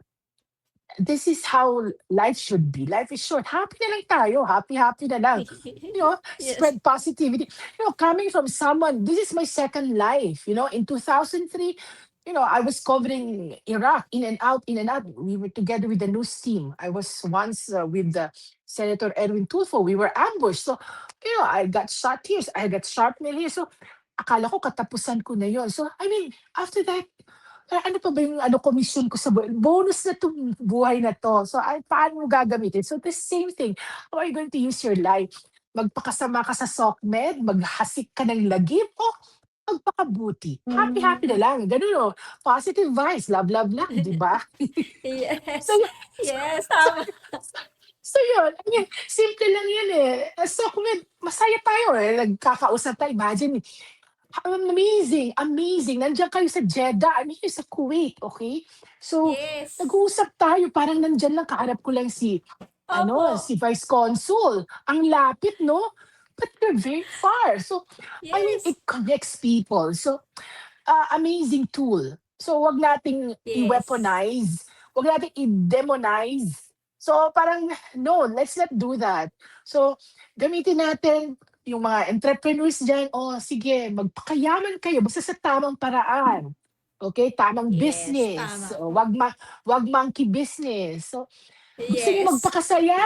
this is how life should be. Life is short. Happy na lang tayo. Happy na lang. Yes. Spread positivity. Coming from someone, this is my second life. In 2003, I was covering Iraq in and out, in and out. We were together with the news team. I was once with the Senator Edwin Tulfo. We were ambushed. So, I got shot here. I got shrapnel here. So, akala ko katapusan ko na yon. So, I mean, after that, ano pa ba yung komisyon ko sa buhay? Bonus na 'tong buhay na 'to. So, paano mo gagamitin? So, the same thing. How are you going to use your life? Magpakasama ka sa SOCMED, maghasik ka ng lagim, o magpakabuti. Happy-happy na lang, gano'n, positive vibes, love lang, 'di ba? So, Yes. Yes, so tama. so yun, I mean, simple lang yun eh. SOCMED, masaya tayo eh, nagkakausap tayo. Imagine, amazing, amazing. Nandiyan kayo sa Jeddah, I'm here sa Kuwait, okay? So, Yes. nag-uusap tayo, parang nandiyan lang, kaharap ko lang Opo. si Vice Consul. Ang lapit, no? But they're very far. So, I mean, Yes. it connects people. So, amazing tool. So, wag nating Yes. i-weaponize, wag nating i-demonize. So, parang, no, let's not do that. So, gamitin natin yung mga entrepreneurs diyan, sige, magpakayaman kayo basta sa tamang paraan. Okay, tamang Yes, business. tama O, po. wag monkey business. So, gusto niyo Yes. magpakasaya?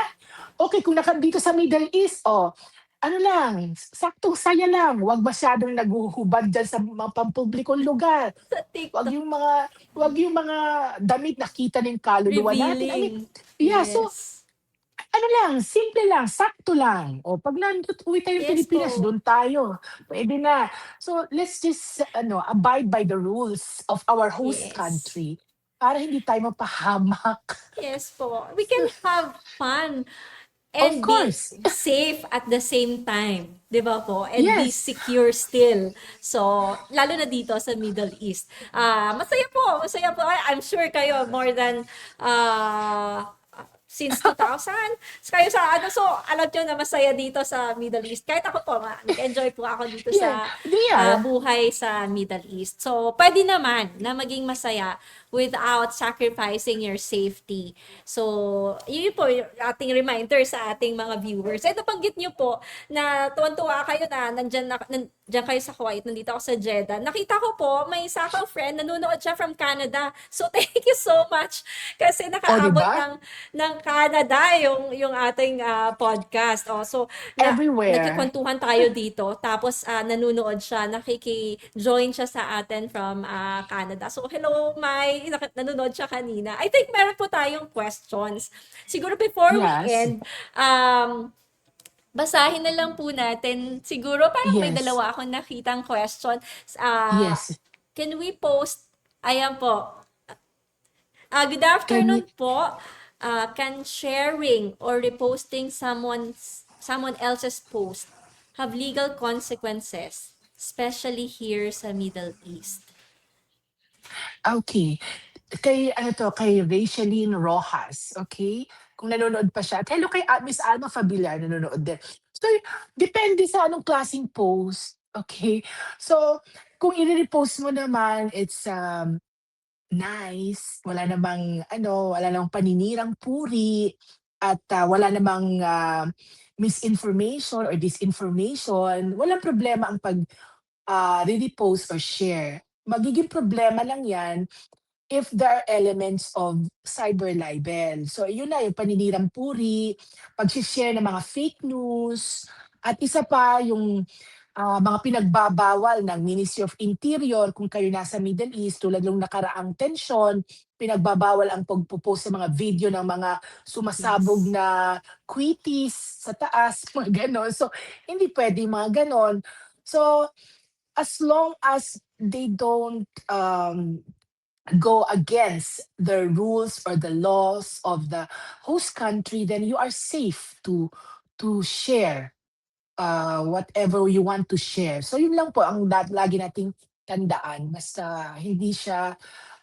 Okay, kung dito sa Middle East, ano lang, saktong saya lang, wag masyadong naghuhubad diyan sa mga pampublikong lugar. Sa Wag TikTok. yung mga wag yung mga damit nakita ng kaluluwa natin. I mean, Revealing. yeah, so Yes. ano lang, simple lang, sakto lang. Pag uwi tayong Yes Pilipinas, po. do'n tayo, puwede na. So, let's just abide by the rules of our host Yes. country para hindi tayo mapahamak. Yes po. We can have fun Of and be course. safe at the same time. 'Di ba po? And be Yes. secure still. So, lalo na dito sa Middle East. Masaya po. Masaya po. I'm sure kayo more than since 2000. Kayo sa ano, so alam nyo na masaya dito sa Middle East. Kahit ako po, nag-enjoy po ako dito Yeah. sa Yeah. buhay sa Middle East. So, pwede naman na maging masaya without sacrificing your safety. So, yun po yung ating reminder sa ating mga viewers. Ito, banggit nyo po na tuwan-tuwa kayo na nandyan kayo sa Kuwait, nandito ako sa Jeddah. Nakita ko po, may isa akong friend, nanonood siya from Canada. So, thank you so much kasi O, 'di nakaabot ba? ng Canada yung ating podcast. So, Everywhere. nagkikwentuhan tayo dito. Tapos, nanonood siya, nakiki-join siya sa atin from Canada. So, hello, Mai. Nanonood siya kanina. I think meron po tayong questions. Siguro before we Yes. end, basahin na lang po natin. Siguro parang may Yes. dalawa akong nakitang question. Yes. Can we post, ayan po, Good Can you, afternoon po. Can sharing or reposting someone else's post have legal consequences, especially here sa Middle East? okay. Kay ano 'to, kay Racheline Rojas, okay? Kung nanonood pa siya at hello kay Miss Alma Fabilar nanonood din. So, depende sa anong klaseng post, okay? So, kung ire-repost mo naman it's, nice, wala namang paninirang puri at, wala namang, misinformation or disinformation, walang problema ang re-repost or share. Magiging problema lang 'yan if there are elements of cyber libel. So yun na yung paninirang puri, pagse-share ng mga fake news, at isa pa yung, mga pinagbabawal ng Ministry of Interior kung kayo nasa Middle East tulad nung nakaraang tensyon, pinagbabawal ang pagpo-post ng mga video ng mga sumasabog Yes. na quities sa taas, mga gano'n. So hindi puwede yung mga gano'n. So as long as they don't, go against the rules or the laws of the host country, then you are safe to share whatever you want to share. So yun lang po ang lagi nating tandaan, basta hindi siya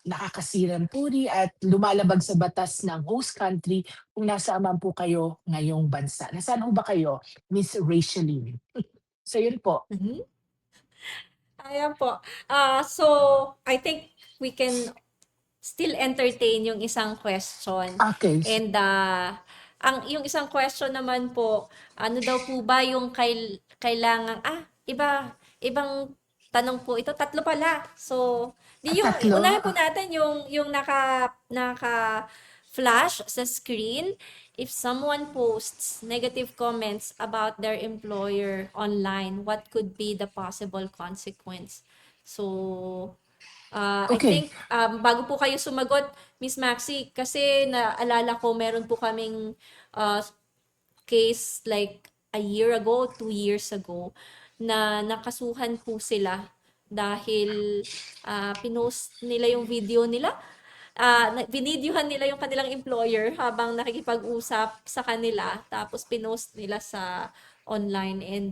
nakakasira ng puri at lumalabag sa batas ng host country kung nasaan man po kayo ngayong bansa. Nasaan ho ba kayo, Miss Racheline? So yun po. Mhm. Ayan po. So, I think we can still entertain yung isang question. Okay. And yung isang question naman po, ano daw po ba yung kailangan, ibang tanong po ito, tatlo pala. So, Tatlo. unahin po natin yung naka flash sa screen. If someone posts negative comments about their employer online, what could be the possible consequence? So, I Okay. think bago po kayo sumagot, Miss Maxi, kasi naalala ko meron po kaming uh, case like a year ago, 2 years ago, na nakasuhan po sila dahil pinost nila yung video nila. Binidyohan nila yung kanilang employer habang nakikipag-usap sa kanila, tapos pinost nila sa online and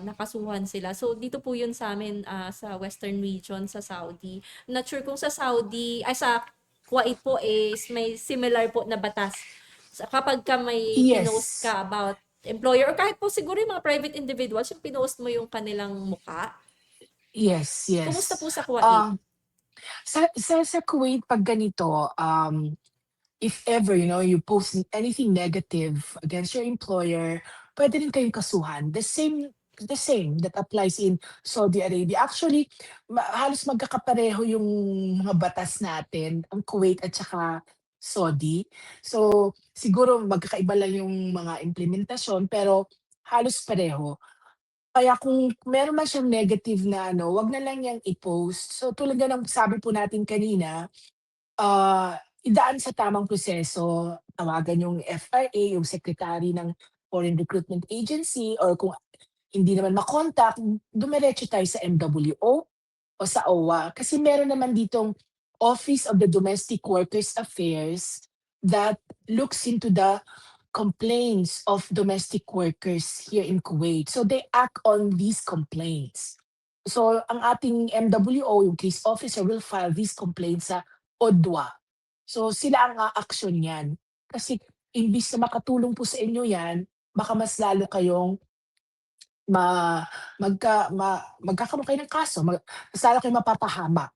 nakasuhan sila. So, dito po yun sa amin sa Western region sa Saudi. Not sure kung sa Saudi, ay sa Kuwait po is may similar po na batas. So, kapag ka may pinost Yes. ka about employer or kahit po siguro yung mga private individuals, yung pinost mo yung kanilang muka. Yes, Kumusta yes. po sa Kuwait? Um, sa Kuwait 'pag ganito, if ever, you post anything negative against your employer, puwede rin kayong kasuhan. The same that applies in Saudi Arabia. Actually, halos magkakapareho yung mga batas natin, ang Kuwait at saka Saudi. So, siguro magkakaiba lang yung mga implementasyon, pero halos pareho. Kaya kung meron man siyang negative na ano, 'wag na lang niyang i-post. So tulad nga ng sabi po natin kanina, idaan sa tamang proseso, tawagan yung FRA, yung secretary ng Foreign Recruitment Agency, or kung hindi naman ma-contact, dumiretso tayo sa MWO o sa OWA. Kasi meron naman ditong Office of the Domestic Workers Affairs that looks into the complaints of domestic workers here in Kuwait. So they act on these complaints. So ang ating MWO, yung case officer, will file these complaints sa ODWA. So sila ang aaksyon niyan. Kasi imbis na makatulong po sa inyo yan, baka mas lalo kayong ma magkakaroon kayo ng kaso, mas lalo kayong mapapahamak.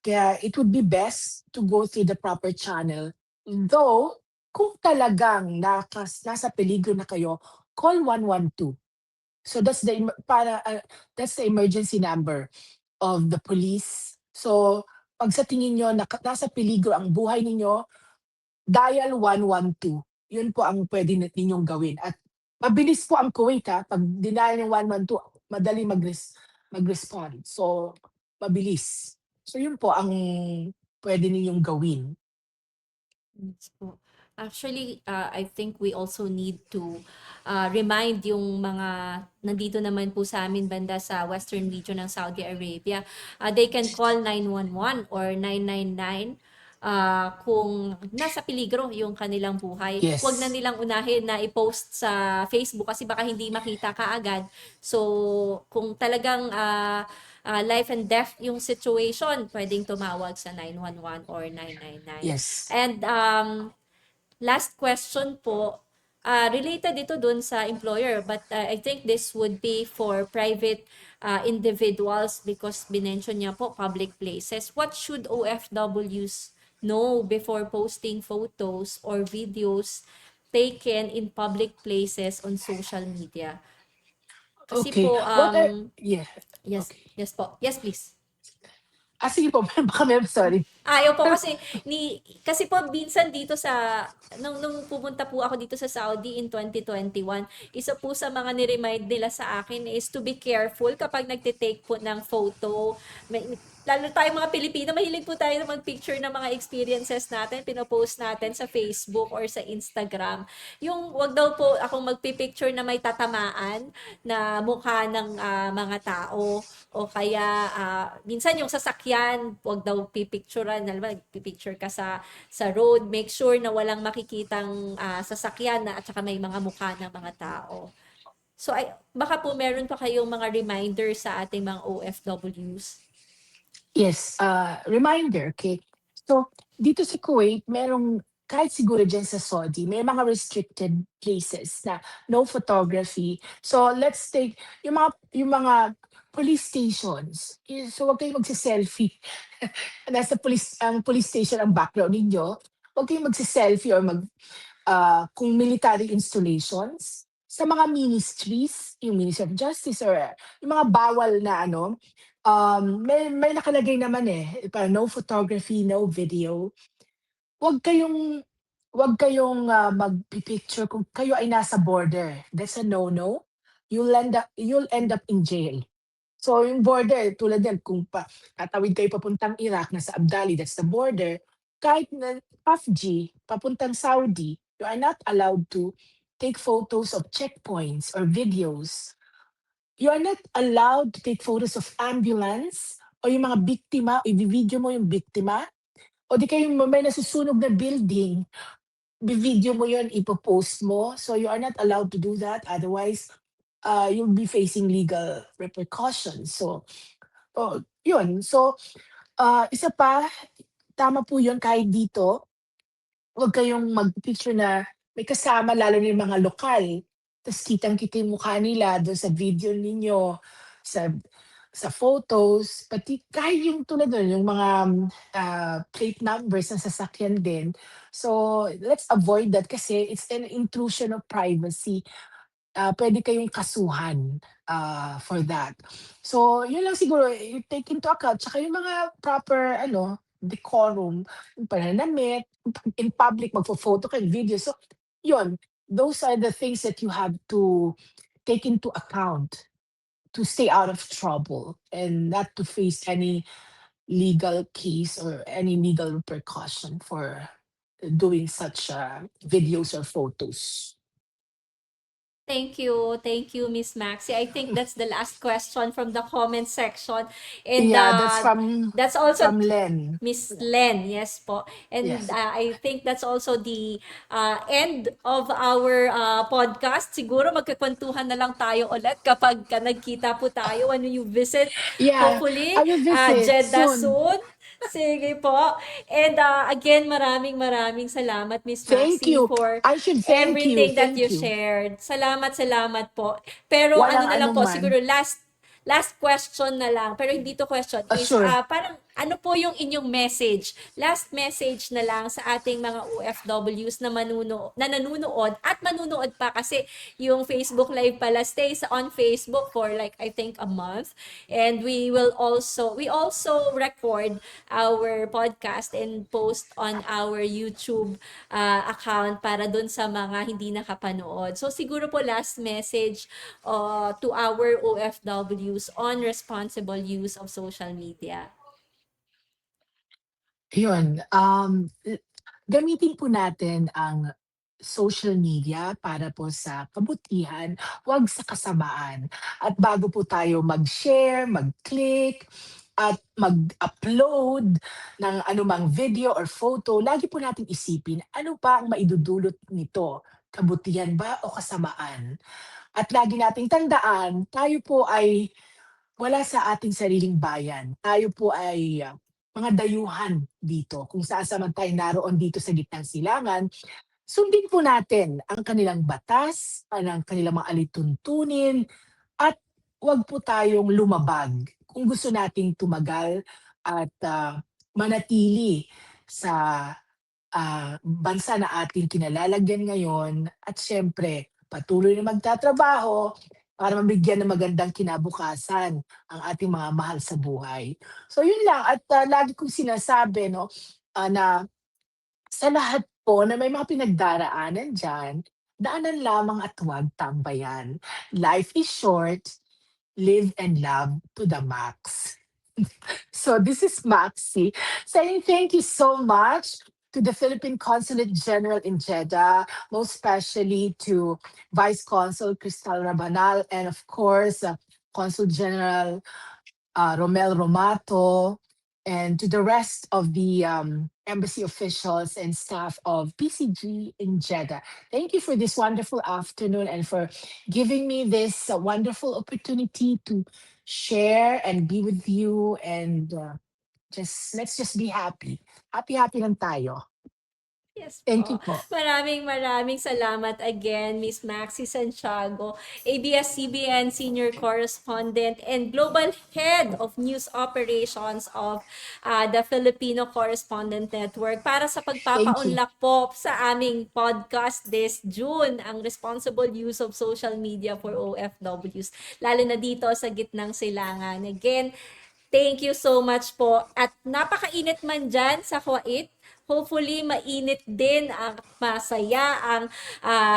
Kaya it would be best to go through the proper channel. Though, kung talagang nasa peligro na kayo, call 112. So that's the emergency number of the police. So, 'pag sa tingin niyo nasa peligro ang buhay ninyo, dial 112. Yun po ang puwede ninyong gawin at mabilis po ang Kuwait, 'pag dinayal yung 112 madali mag-respond. So, mabilis. So yun po ang puwede ninyong gawin. Yes po. Actually, I think we also need to remind yung mga nandito naman po sa amin banda sa Western region ng Saudi Arabia. They can call 911 or 999 kung nasa peligro yung kanilang buhay. Huwag na Yes. nilang unahin na i-post sa Facebook kasi baka hindi makita kaagad. So, kung talagang life and death yung situation, pwedeng tumawag sa 911 or 999. Yes. And last question po, related ito dun sa employer, but I think this would be for private individuals because binention niya po public places. What should OFWs know before posting photos or videos taken in public places on social media? Kasi Okay. po, What are yeah. yes, Okay. yes po. Yes, please. Sige po, baka sorry. Ayaw po kasi po minsan dito sa nung pumunta po ako dito sa Saudi in 2021, isa po sa mga ni-remind nila sa akin is to be careful kapag nagte-take po ng photo. Lalo tayong mga Pilipino, mahilig po tayo na mag-picture ng mga experiences natin, pinopost natin sa Facebook or sa Instagram. Yung wag daw po akong magpi-picture na may tatamaan na mukha ng mga tao o kaya minsan yung sasakyan, wag daw pipicturean, alam mo, pipicture ka sa road, make sure na walang makikitang sasakyan na at saka may mga mukha ng mga tao. So baka po meron pa kayong mga reminder sa ating mga OFWs. Yes, reminder, okay. So, dito sa Kuwait merong kahit siguro diyan sa Saudi, may mga restricted places na no photography. So, let's take yung mga police stations, so wag kayong magse-selfie. Nasa police station ang background ninyo, wag kayong magse-selfie or kung military installations, sa mga ministries, yung Ministry of Justice or yung mga bawal na ano, may nakalagay naman, parang no photography, no video. Huwag kayong huwag kayong magpi-picture kung kayo ay nasa border. That's a no-no. You'll end up in jail. So yung border tulad yan kung tatawid kayo papuntang Iraq, nasa Abdali, that's the border. Kahit na PAFG, papuntang Saudi, you are not allowed to take photos of checkpoints or videos. You are not allowed to take photos of ambulance o yung mga biktima, i-video mo yung biktima, o di kaya yung may nasusunog na building, video mo yun, ipo-post mo. So you are not allowed to do that. Otherwise, you'll be facing legal repercussions. So, yun. So, isa pa, tama po yun kahit dito, huwag kayong mag-picture na may kasama lalo na yung mga lokal. Tas kitang-kita yung mukha nila dun sa video ninyo, sa sa photos, pati kahit yung tulad nun, yung mga, plate numbers ng sasakyan din. So, let's avoid that kasi it's an intrusion of privacy. Puwede kayong kasuhan, for that. So, yun lang siguro i-take into account tsaka yung mga proper ano, decorum, yung pananamit, in public magfo-photo ka, video. So, yun, those are the things that you have to take into account to stay out of trouble and not to face any legal case or any legal repercussion for doing such, videos or photos. Thank you, Miss Maxi. I think that's the last question from the comment section. And Yeah, that's from that's also Len. Miss Len, yes po. And Yes. I think that's also the end of our podcast. Siguro magkakwentuhan na lang tayo ulit kapag nagkita po tayo when you visit, Yeah, hopefully, I will visit Jeddah soon. soon. Sige po. And again, maraming salamat, Miss Thank Maxi, you. for I should thank you. everything that you Thank you. shared. Salamat po. Pero ano Walang na lang po, anuman. siguro last question na lang, pero hindi to question, is Sure. parang ano po yung inyong message? Last message na lang sa ating mga OFWs na nanonood at manunood pa kasi yung Facebook Live pala stays on Facebook for like I think a month. And we also record our podcast and post on our YouTube account para dun sa mga hindi nakapanood. So siguro po last message to our OFWs on responsible use of social media. Yun, gamitin po natin ang social media para po sa kabutihan, 'wag sa kasamaan. At bago po tayo mag-share, mag-click, at mag-upload ng anumang video or photo, lagi po nating isipin, ano ba ang maidudulot nito? Kabutihan ba o kasamaan? At lagi nating tandaan, tayo po ay wala sa ating sariling bayan. Tayo po ay mga dayuhan dito. Kung saan man tayo naroon dito sa gitnang silangan, sundin po natin ang kanilang batas, ang kanilang mga alituntunin, at wag po tayong lumabag kung gusto nating tumagal at manatili sa bansa na ating kinalalagyan ngayon, at siyempre patuloy na magtatrabaho para mabigyan ng magandang kinabukasan ang ating mga mahal sa buhay. So yun lang, at lagi kong sinasabi 'no, na sa lahat po na may mga pinagdaraanan diyan, daanan lamang at huwag tambayan. Life is short, live and love to the max. So this is Maxi saying thank you so much to the Philippine Consulate General in Jeddah, most especially to Vice Consul Cristal Rabanal, and of course, Consul General Romel Romato, and to the rest of the embassy officials and staff of PCG in Jeddah. Thank you for this wonderful afternoon and for giving me this wonderful opportunity to share and be with you, and let's just be happy. Happy lang tayo. Yes Thank you po. po. Maraming salamat again, Miss Maxi Santiago, ABS-CBN Senior Correspondent and Global Head of News Operations of the Filipino Correspondent Network, para sa Thank you. pagpapaunlak po sa aming podcast this June, ang responsible use of social media for OFWs, lalo na dito sa gitnang silangan. Again, thank you so much po. At napakainit man dyan sa Kuwait. Hopefully, mainit din ang masaya ang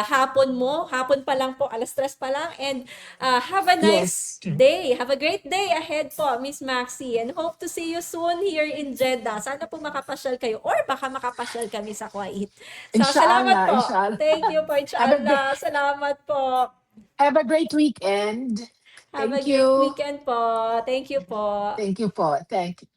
hapon mo. Hapon pa lang po, 3:00 pa lang. And have a nice Yes. day. Have a great day ahead po, Miss Maxi. And hope to see you soon here in Jeddah. Sana po makapasyal kayo or baka makapasyal kami sa Kuwait. So, salamat Inshallah, po. inshallah. Thank you po, Have a great, inshallah. Salamat po. have a great weekend. Have a Thank great you. weekend po. Thank you po. Thank you po. Thank you.